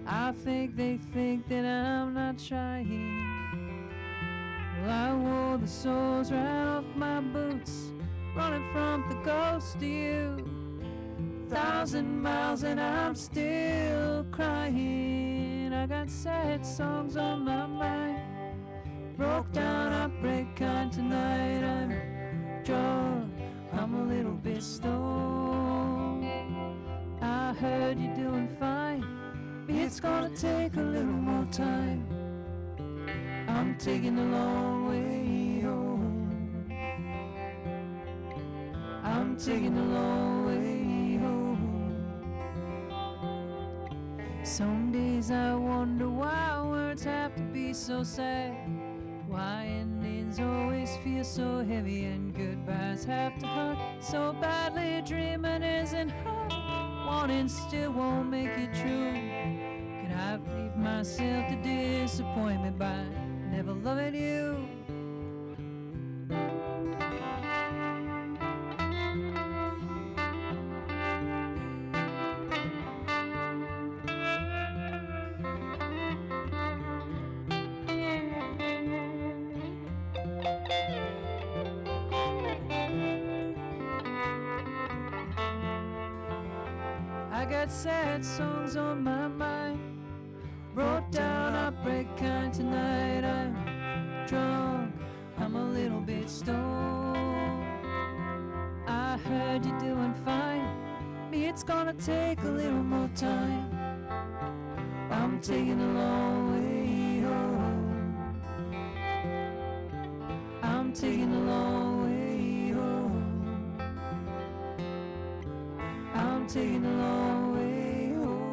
I think they think that I'm not trying. Well, I wore the soles right off my boots, running from the ghost of you. 1,000 miles and I'm still crying. I got sad songs on my mind, broke down, I break kind tonight. I'm drunk, I'm a little bit stoned. I heard you're doing fine, it's gonna take a little more time. I'm taking the long way home, I'm taking the long way home. Some days I wonder why words have to be so sad, why endings always feel so heavy and goodbyes have to hurt so badly. Dreaming isn't hard, wanting still won't make it true. Could I leave myself to disappointment by never loving you? got sad songs on my mind. Wrote down heartbreak kind tonight. I'm drunk, I'm a little bit stoned. I heard you're doing fine. Me, it's gonna take a little more time. I'm taking a long way home. I'm taking a long way home. I'm taking a long way home.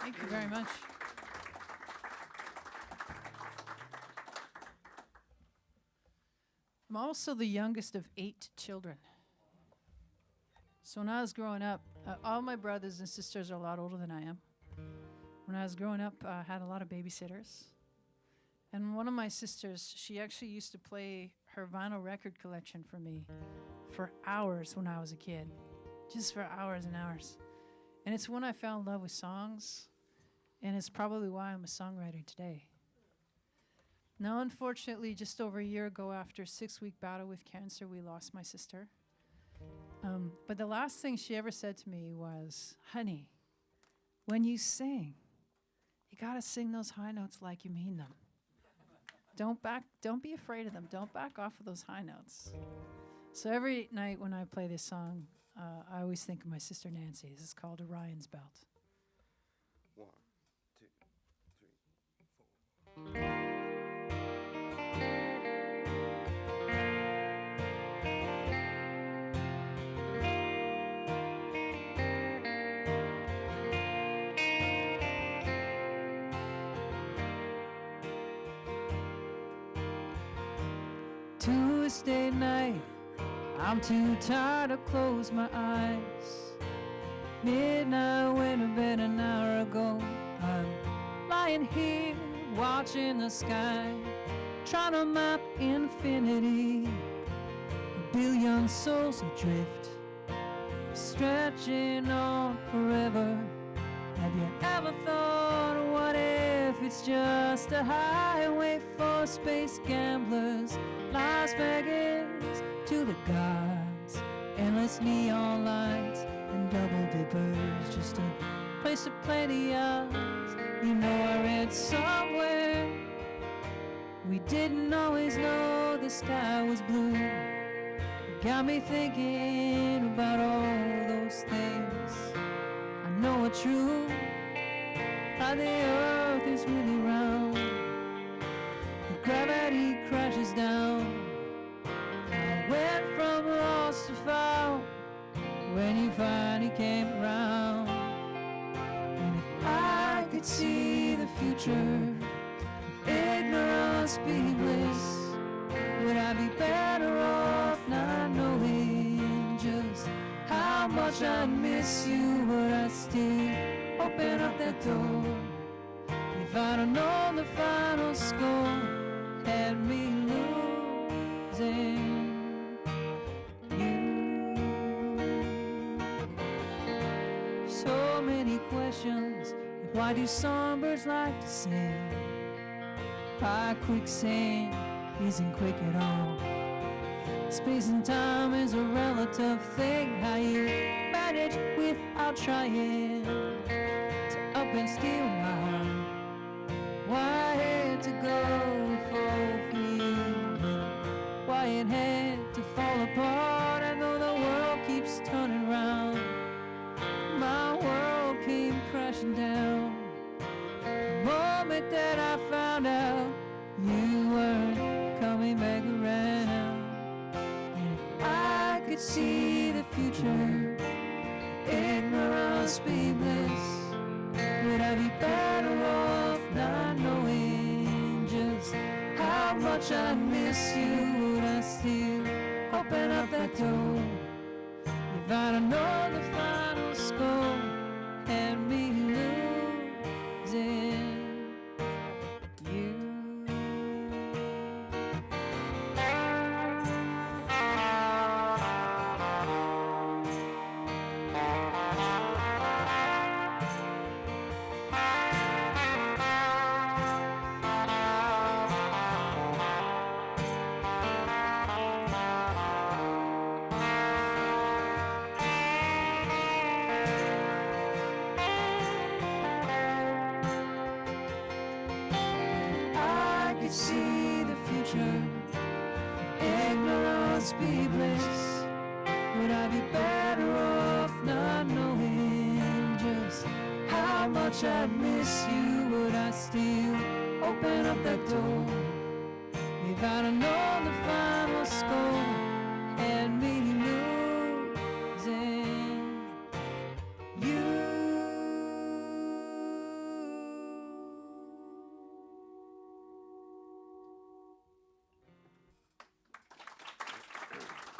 Thank you very much. I'm also the youngest of 8 children. So when I was growing up, all my brothers and sisters are a lot older than I am. When I was growing up, I had a lot of babysitters. And one of my sisters, she actually used to play her vinyl record collection for me for hours when I was a kid. Just for hours and hours. And it's when I fell in love with songs. And it's probably why I'm a songwriter today. Now, unfortunately, just over a year ago, after a 6-week battle with cancer, we lost my sister. But the last thing she ever said to me was, honey, when you sing, you gotta sing those high notes like you mean them. Don't be afraid of them. Don't back off of those high notes. So every night when I play this song, I always think of my sister Nancy. This is called Orion's Belt. 1, 2, 3, 4. Tuesday night, I'm too tired to close my eyes. Midnight went to bed an hour ago. I'm lying here watching the sky, trying to map infinity. A billion souls adrift, stretching on forever. Have you ever thought, what if it's just a highway for space gamblers? Las Vegas to the gods, endless neon lights and double dippers, just a place to play the odds. You know, I read somewhere we didn't always know the sky was blue. It got me thinking about all those things I know are true. How the earth is really round, the gravity crashes down. I went from lost to found when you finally came around. And if I could see the future, ignorance be bliss, would I be better off not knowing just how much I miss you? Would I still open up that door if I'd have known the final score had me losing you? So many questions, like why do songbirds like to sing? Why quicksand isn't quick at all? Space and time is a relative thing. How you manage without trying to up and steal my heart? Why I had to go for free? Why it had to fall apart? I know the world keeps turning round. My world came crashing down the moment that I found out you weren't coming back around. And if I could see the future, ignorance be bliss, would I be better off not knowing just how much I miss you? Would I still open up that door if I'd have known the final score had me losing you? this be bliss? Would I be better off not knowing just how much I miss you? Would I still open up that door if I'd have known the final score and me losing you?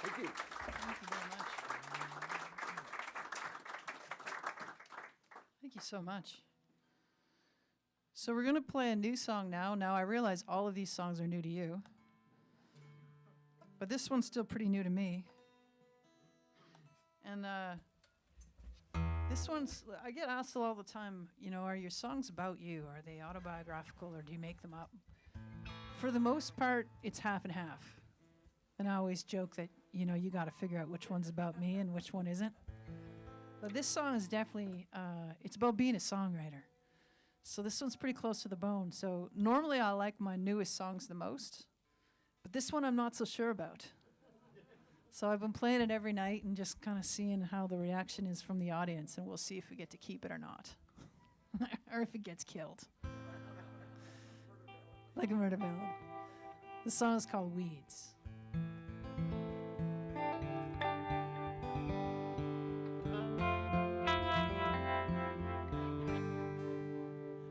Thank you. Thank you very much. Thank you so much. So we're going to play a new song now. Now I realize all of these songs are new to you. But this one's still pretty new to me. And this one's, I get asked all the time, you know, are your songs about you? Are they autobiographical or do you make them up? For the most part, it's half and half. And I always joke that, you know, you got to figure out which one's about me and which one isn't. But this song is definitely, it's about being a songwriter. So this one's pretty close to the bone. So normally I like my newest songs the most, but this one I'm not so sure about. So I've been playing it every night and just kind of seeing how the reaction is from the audience, and we'll see if we get to keep it or not, or if it gets killed. Like a murder ballad. The song is called Weeds.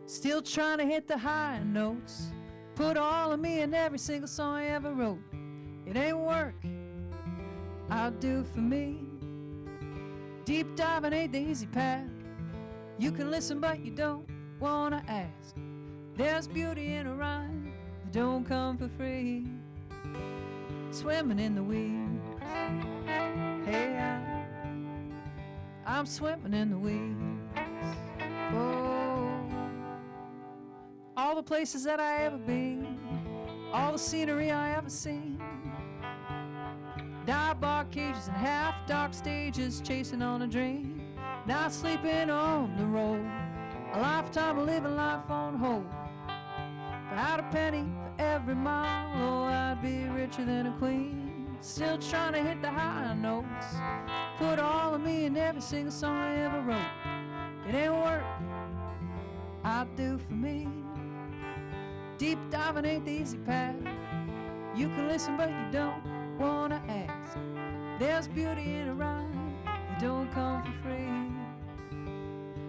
Still trying to hit the high notes, put all of me in every single song I ever wrote. It ain't work, I'll do for me. Deep diving ain't the easy path. You can listen but you don't wanna ask. There's beauty in a rhyme that don't come for free. Swimming in the weeds, hey, I'm swimming in the weeds. Oh, all the places that I ever been, all the scenery I ever seen. Dive bar cages and half dark stages, chasing on a dream. Not sleeping on the road, a lifetime of living life on hold. If I had a penny for every mile, oh, I'd be richer than a queen. Still trying to hit the high notes, put all of me in every single song I ever wrote. It ain't work, I'll do for me. Deep diving ain't the easy path. You can listen but you don't wanna ask. There's beauty in a rhyme that don't come for free.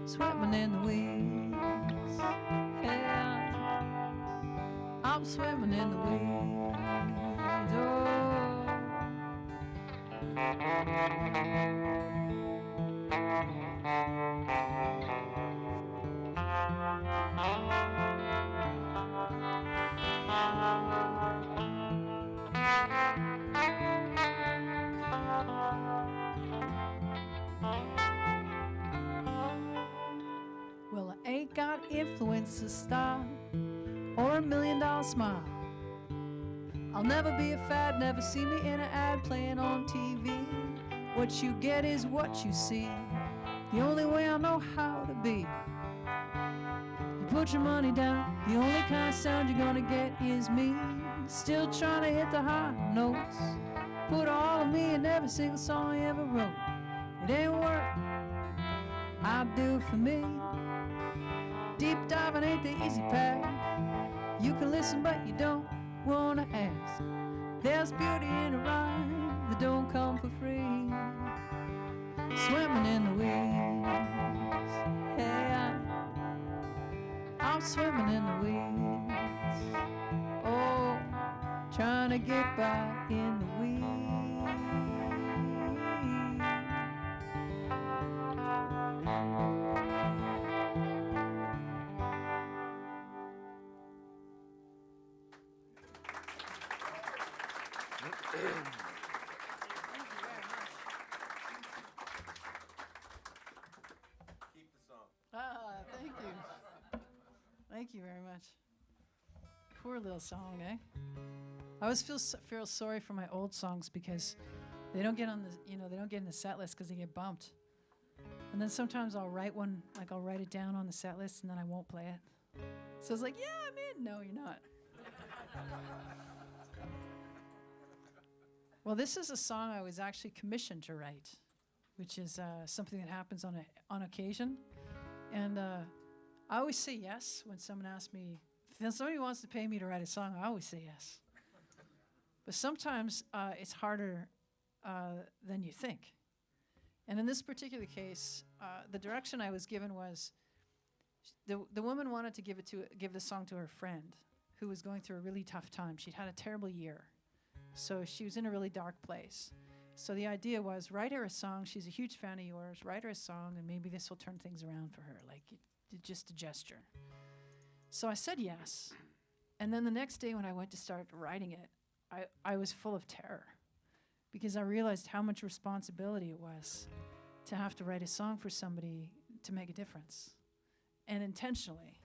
Swimming in the weeds, yeah, I'm swimming in the weeds. Well, I ain't got influence to style or $1 million smile. I'll never be a fad, never see me in an ad playing on TV. What you get is what you see. The only way I know how to be. You put your money down, the only kind of sound you're gonna get is me. Still trying to hit the high notes, put all of me in every single song I ever wrote. It ain't work, I do for me. Deep diving ain't the easy path. You can listen but you don't wanna ask. There's beauty in a rhyme that don't come for free. Swimming in the weeds, hey, I'm swimming in the weeds. Oh, trying to get by in the weeds. Keep the song. Thank you. Thank you very much. Poor little song, eh? I always feel sorry for my old songs because they don't get on the, they don't get in the set list because they get bumped. And then sometimes I'll write one, like I'll write it down on the set list and then I won't play it. So it's like, yeah, I'm in. No, you're not. Well, this is a song I was actually commissioned to write, which is something that happens on occasion. And I always say yes when someone asks me, if somebody wants to pay me to write a song, I always say yes. But sometimes it's harder than you think. And in this particular case, the direction I was given was the woman wanted to give the song to her friend who was going through a really tough time. She'd had a terrible year. So she was in a really dark place. So the idea was, write her a song. She's a huge fan of yours. Write her a song, and maybe this will turn things around for her, like just a gesture. So I said yes. And then the next day when I went to start writing it, I was full of terror because I realized how much responsibility it was to have to write a song for somebody to make a difference, and intentionally.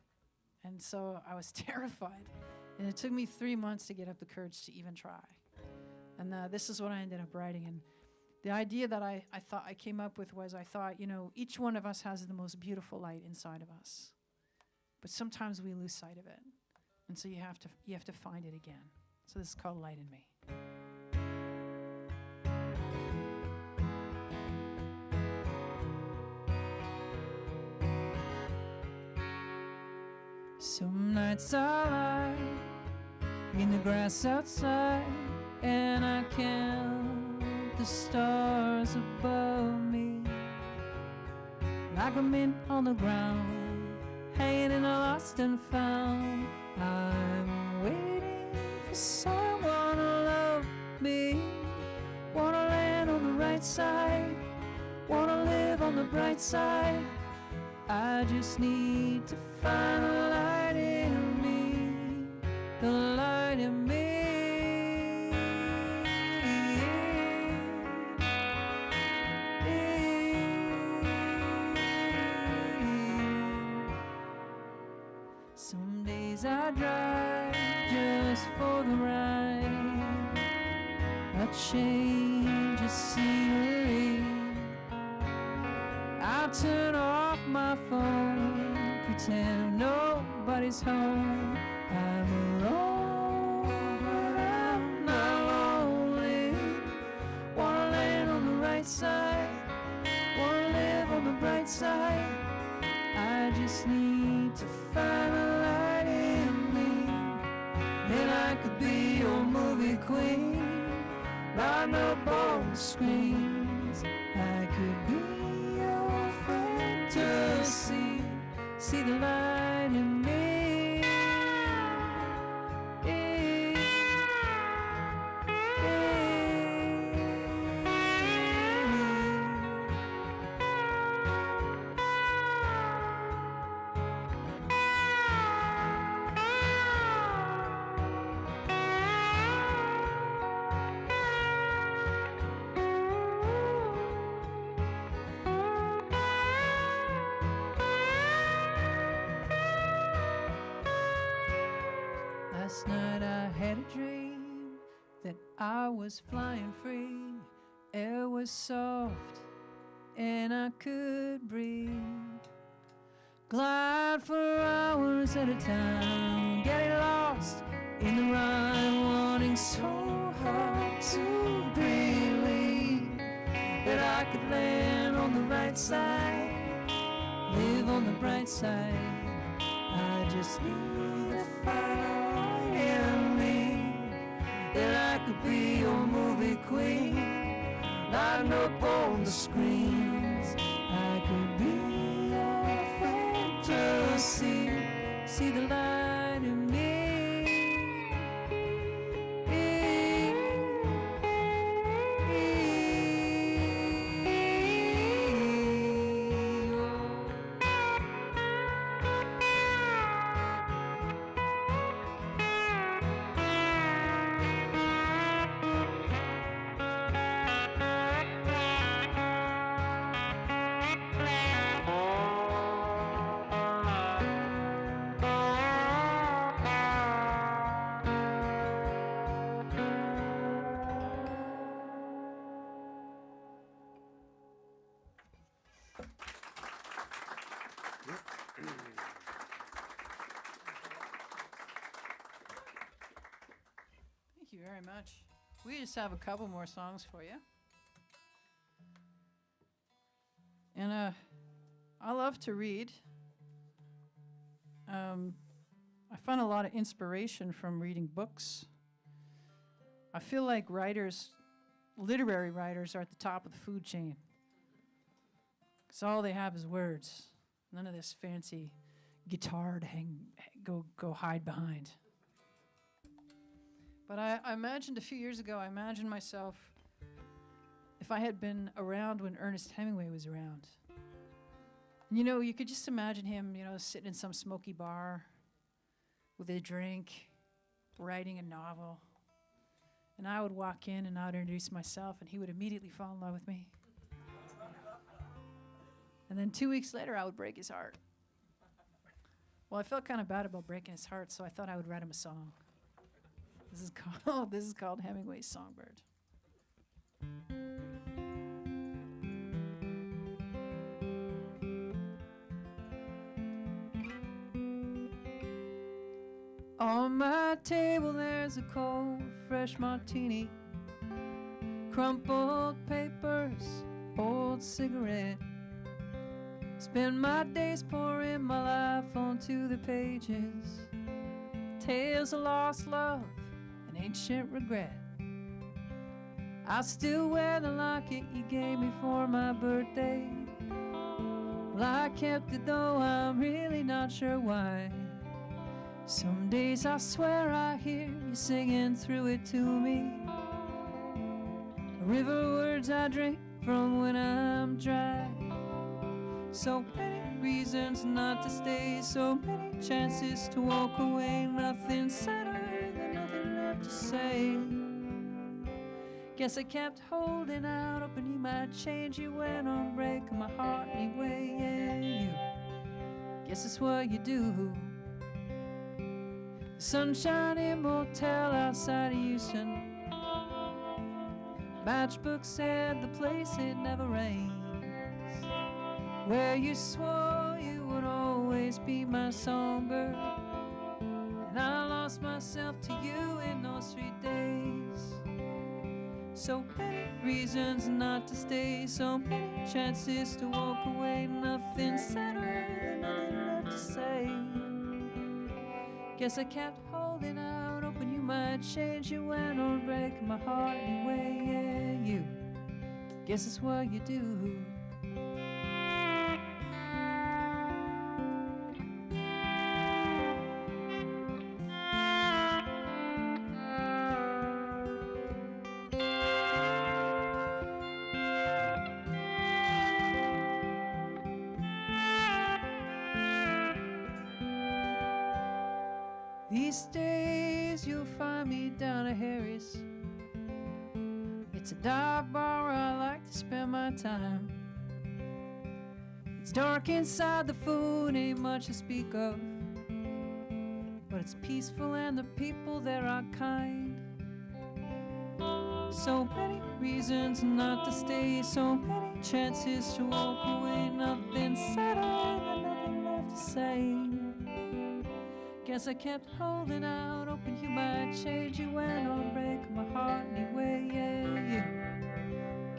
And so I was terrified. And it took me 3 months to get up the courage to even try. And this is what I ended up writing. And the idea that I thought I came up with was, I thought, each one of us has the most beautiful light inside of us. But sometimes we lose sight of it. And so you have to find it again. So this is called Light in Me. Some nights I lie in the grass outside, and I count the stars above me, like a mint on the ground, hanging in a lost and found. I'm waiting for someone to love me. Wanna land on the right side, wanna live on the bright side. I just need to find the light in me, the light in me. Some days I drive just for the ride, a change of scenery. I turn off my phone, pretend nobody's home. I'm alone, but I'm not lonely. Wanna land on the right side, wanna live on the bright side. I just need to find a light in me. Then I could be your movie queen, line up on the screens. I could be to see the light in me. Last night I had a dream that I was flying free. Air was soft and I could breathe. Glide for hours at a time, getting lost in the rhyme, wanting so hard to believe that I could land on the right side, live on the bright side. I just need to find in me that I could be your movie queen, lighting up on the screens. I could be your fantasy, see the light in me. Thank you very much. We just have a couple more songs for you. And I love to read. I find a lot of inspiration from reading books. I feel like literary writers, are at the top of the food chain. Because all they have is words. None of this fancy guitar to go hide behind. But I imagined a few years ago, I imagined myself if I had been around when Ernest Hemingway was around. You know, you could just imagine him, sitting in some smoky bar with a drink, writing a novel. And I would walk in and I would introduce myself and he would immediately fall in love with me. And then 2 weeks later, I would break his heart. Well, I felt kind of bad about breaking his heart, so I thought I would write him a song. This is called Hemingway's Songbird. On my table there's a cold, fresh martini, crumpled papers, old cigarette. Spend my days pouring my life onto the pages, tales of lost love and ancient regret. I still wear the locket you gave me for my birthday. Well, I kept it though I'm really not sure why. Some days I swear I hear you singing through it to me, a river words I drink from when I'm dry. So many reasons not to stay, so many chances to walk away. Nothing sadder than nothing left to say. Guess I kept holding out, hoping you might change. You went on breaking my heart anyway, yeah, you. Guess it's what you do. The sunshine in motel outside of Houston. Matchbook said the place it never rains. Where you swore you would always be my songbird. And I lost myself to you in those 3 days. So many reasons not to stay, so many chances to walk away. Nothing sadder than nothing left to say. Guess I kept holding out, hoping you might change. You went on breaking my heart anyway, yeah, you. Guess it's what you do. These days you'll find me down at Harry's. It's a dive bar where I like to spend my time. It's dark inside, the food ain't much to speak of, but it's peaceful and the people there are kind. So many reasons not to stay, so many chances to walk away. Nothing sadder than nothing left to say. Guess I kept holding out, hoping you might change. You went on breaking my heart anyway, yeah, you.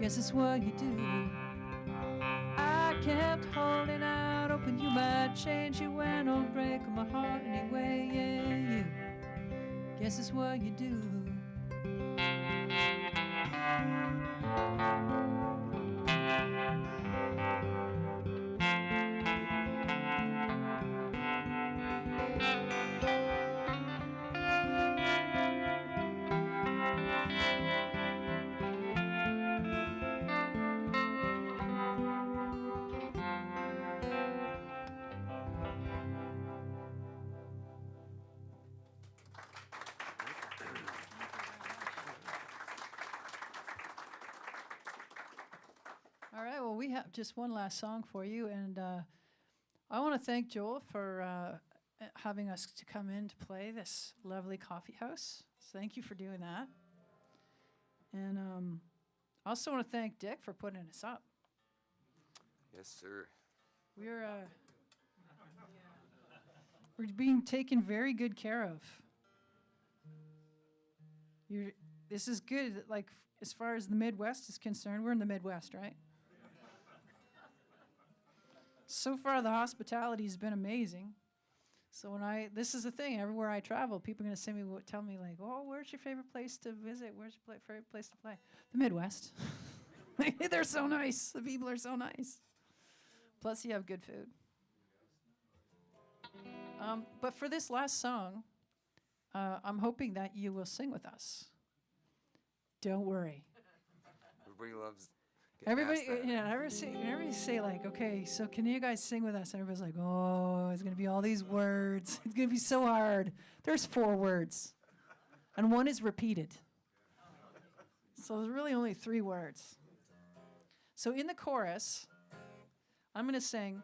Guess it's what you do. I kept holding out, hoping you might change. You went on breaking my heart anyway, yeah, you. Guess it's what you do. All right, well, we have just one last song for you, and I want to thank Joel for having us to come in to play this lovely coffee house. So thank you for doing that. And I also want to thank Dick for putting us up. Yes, sir. We're being taken very good care of. this is good. Like, as far as the Midwest is concerned, we're in the Midwest, right? So far, the hospitality has been amazing. So this is the thing, everywhere I travel, people are going to tell me like, oh, where's your favorite place to visit? Where's your favorite place to play? The Midwest. They're so nice. The people are so nice. Plus, you have good food. But for this last song, I'm hoping that you will sing with us. Don't worry. Everybody loves. Everybody, everybody say like, okay, so can you guys sing with us? And everybody's like, oh, it's going to be all these words. It's going to be so hard. There's 4 words. And 1 is repeated. So there's really only 3 words. So in the chorus, I'm going to sing,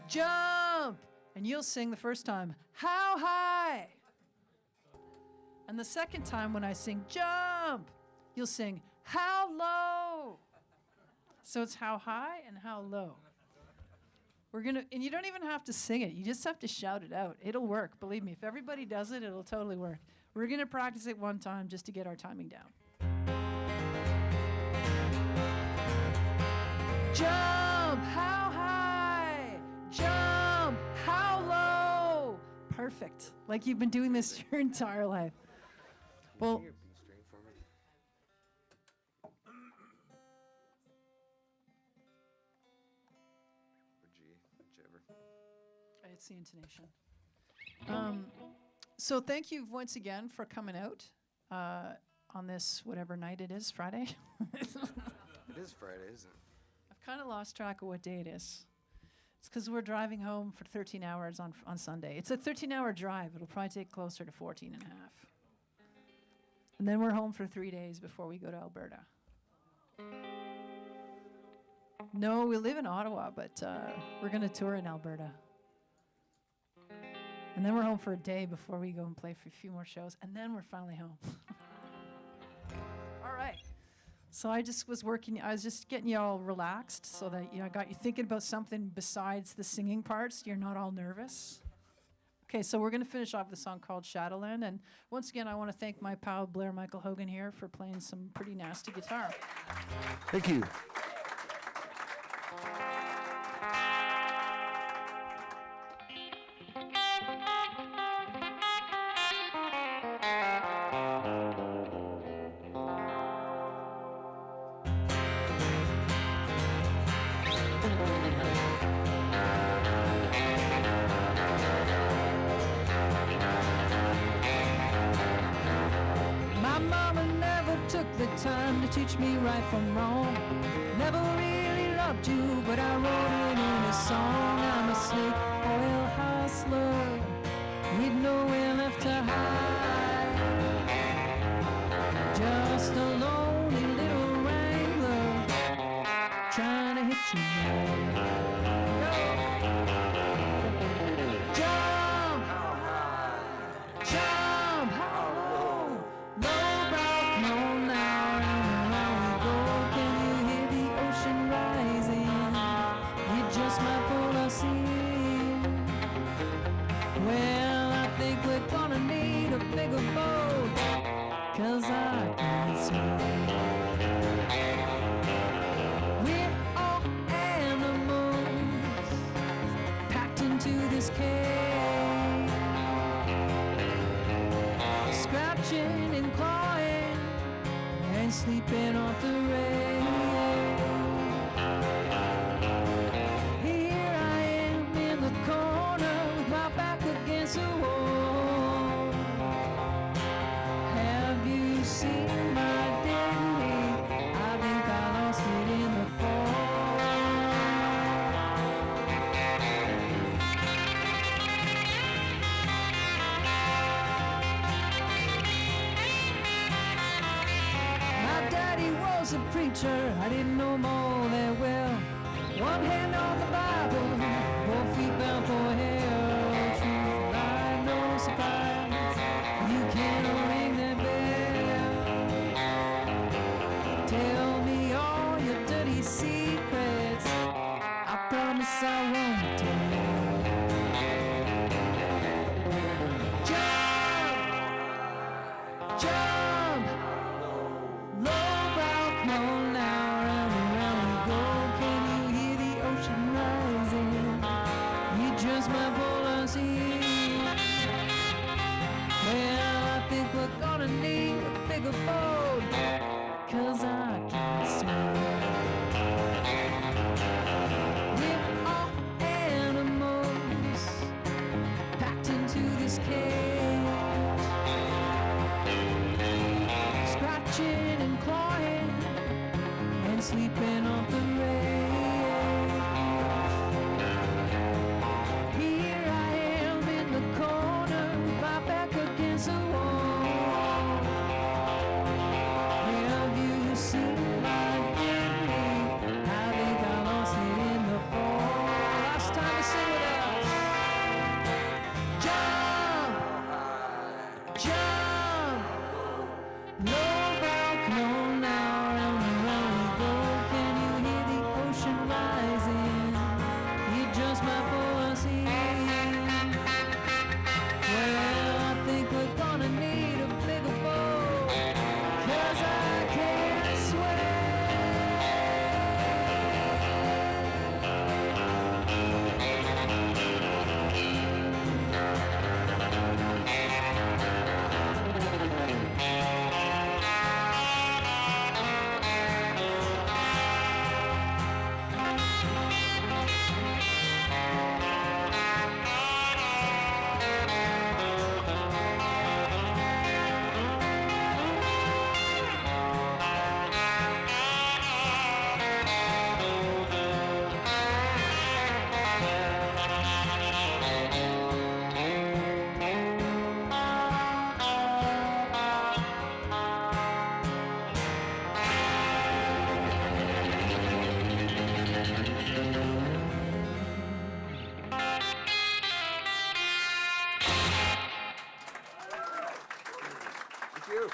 jump! And you'll sing the first time, how high? And the second time when I sing, jump, you'll sing, how low? So it's how high and how low. And you don't even have to sing it. You just have to shout it out. It'll work. Believe me, if everybody does it, it'll totally work. We're going to practice it one time just to get our timing down. Jump, how high? Jump, how low? Perfect. Like you've been doing this your entire life. Well, Sing your B string for me. Or G, whichever. it's the intonation. So thank you once again for coming out on this, whatever night it is, Friday. It is Friday, isn't it? I've kind of lost track of what day it is. It's because we're driving home for 13 hours on Sunday. It's a 13-hour drive. It'll probably take closer to 14 and a half. And then we're home for 3 days before we go to Alberta. No, we live in Ottawa, but we're going to tour in Alberta. And then we're home for a day before we go and play for a few more shows. And then we're finally home. All right. So I was just getting you all relaxed so that I got you thinking about something besides the singing parts. You're not all nervous. Okay, so we're going to finish off with a song called Shadowland. And once again, I want to thank my pal Blair Michael Hogan here for playing some pretty nasty guitar. Thank you. My mama never took the time to teach me right from wrong. Never really loved you, but I wrote it in a song. I'm a snake oil hustler with nowhere left to hide. Just a lonely little wrangler trying to hit you now. Jump! Jump! How low? Lowbrow, come on now, round and round we go. Can you hear the ocean rising? You just might pull us in. Well, I think we're gonna need a bigger boat, 'cause I can't swim. We're all animals packed into this cage, scratching and clawing and sleeping off the rain. Here I am in the corner with my back against the wall. Have you seen my dignity? I think I lost it in the fall. My daddy was a preacher, I didn't know him all that well. One hand on the Bible, both feet bound for hell. Truth, lie, no surprise, you can't ring that bell. Tell me all your dirty secrets, I promise I won't tell. Jump! Jump! his cage, scratching and clawing and sleeping off the range. Here I am in the corner, my back against the wall. Have you seen my journey? I think I lost it in the fall. Last time to sing with us. Jump, jump, low balcony now, round and round we go. Can you hear the ocean rising? It just might pull us in. Well, I think we're gonna need a bigger boat, 'cause I can't swim. Thank you.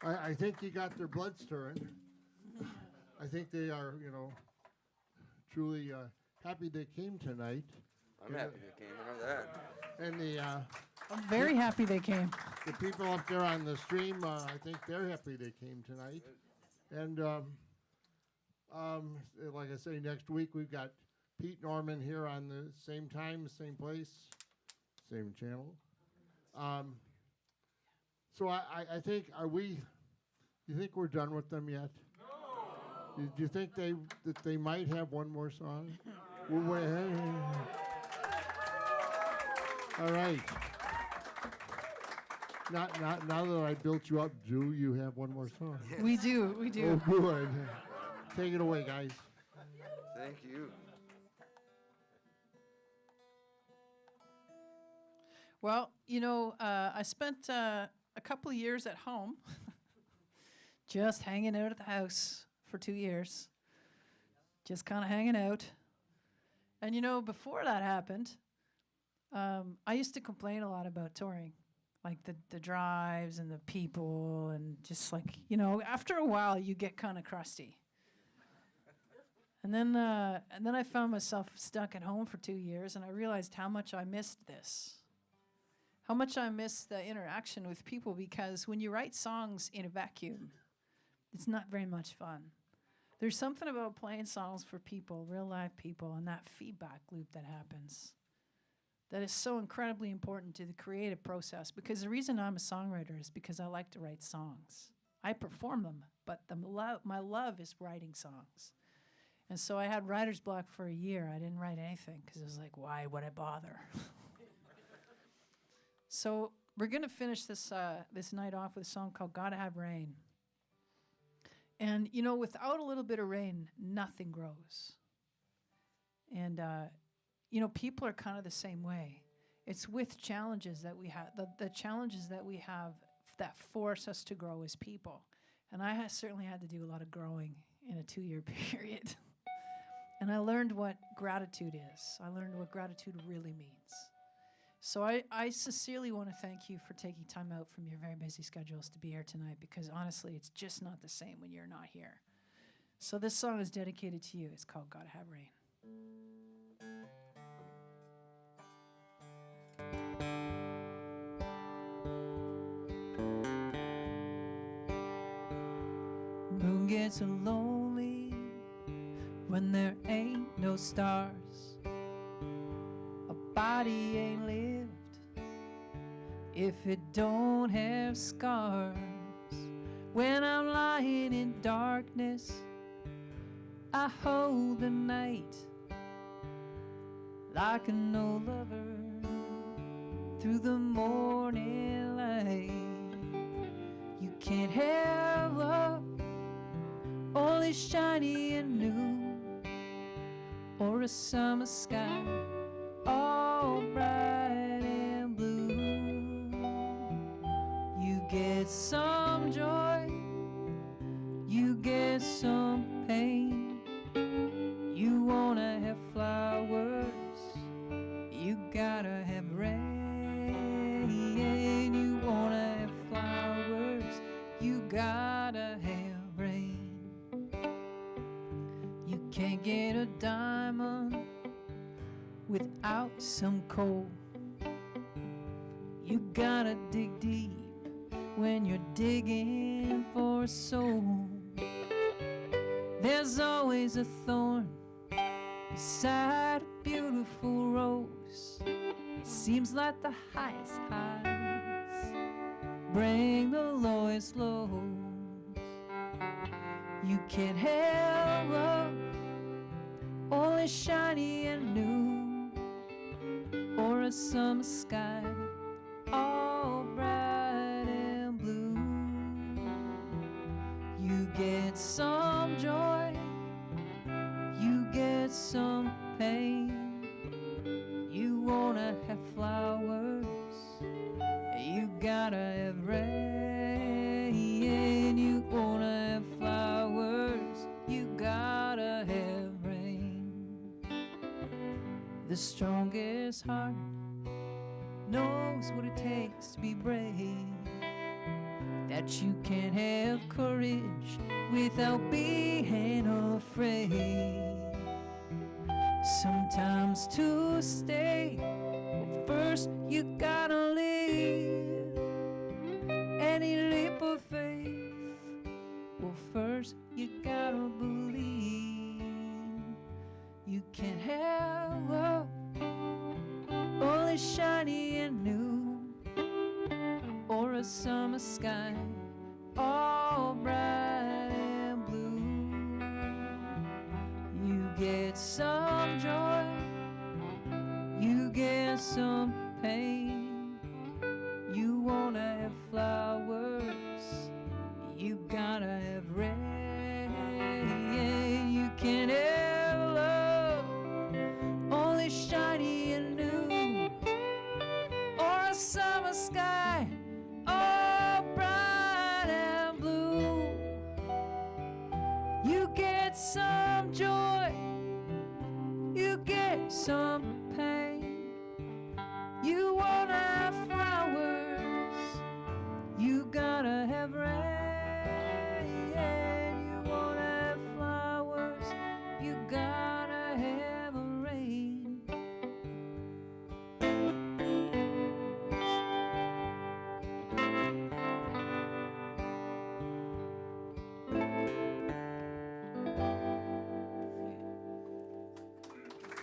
I think you got their blood stirring. I think they are, truly happy they came tonight. I'm happy you came. I know that. And the I'm very happy they came. the people up there on the stream, I think they're happy they came tonight. And like I say, next week we've got Pete Norman here on the same time, same place, same channel. So I think, you think we're done with them yet? No. Do you think that they might have one more song? All right. Now that I built you up, do you have one more song? We do. Oh, good. Take it away, guys. Thank you. Well, I spent a couple of years at home, just hanging out at the house for 2 years, just kind of hanging out. And, before that happened, I used to complain a lot about touring, like the drives and the people, and just like, after a while you get kind of crusty. And then I found myself stuck at home for 2 years, and I realized how much I missed this. How much I miss the interaction with people, because when you write songs in a vacuum, it's not very much fun. There's something about playing songs for people, real live people, and that feedback loop that happens that is so incredibly important to the creative process. Because the reason I'm a songwriter is because I like to write songs. I perform them, but my love is writing songs. And so I had writer's block for a year. I didn't write anything because it was like, why would I bother? So we're going to finish this night off with a song called Gotta Have Rain. And, without a little bit of rain, nothing grows. And, people are kind of the same way. It's with challenges that we have, the challenges that we have that force us to grow as people. And I certainly had to do a lot of growing in a 2-year period. And I learned what gratitude is. I learned what gratitude really means. So I sincerely want to thank you for taking time out from your very busy schedules to be here tonight, because honestly, it's just not the same when you're not here. So this song is dedicated to you. It's called Gotta Have Rain. Moon gets so lonely when there ain't no stars. A body ain't lived if it don't have scars. When I'm lying in darkness, I hold the night like an old lover through the morning light. You can't have love only shiny and new, or a summer sky all bright and blue. You get some joy, you get some pain. You wanna have flowers, you gotta have rain. You wanna have flowers, you gotta have rain. You can't get a diamond without some coal. You gotta dig deep when you're digging for a soul. There's always a thorn beside a beautiful rose. It seems like the highest highs bring the lowest lows. You can't have love only shiny and new, or a summer sky all bright and blue. You get some joy, you get some pain. You wanna have flowers, you gotta have rain. You wanna have flowers, you gotta have rain. The strongest heart knows what it takes to be brave, that you can't have courage without being afraid. Sometimes to stay, well, first you gotta live. Any leap of faith, well, first you gotta believe. You can't have love only shiny and new, or a summer sky all bright and blue. You get some joy, you get some pain. You wanna have flowers, you gotta have rain. You can't have love only shiny and new, or a summer sky all bright and blue. You get some joy, you get some pain. You wanna have flowers, you gotta have rain. You wanna have flowers, you gotta have rain.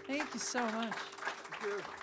Thank you so much. Thank you.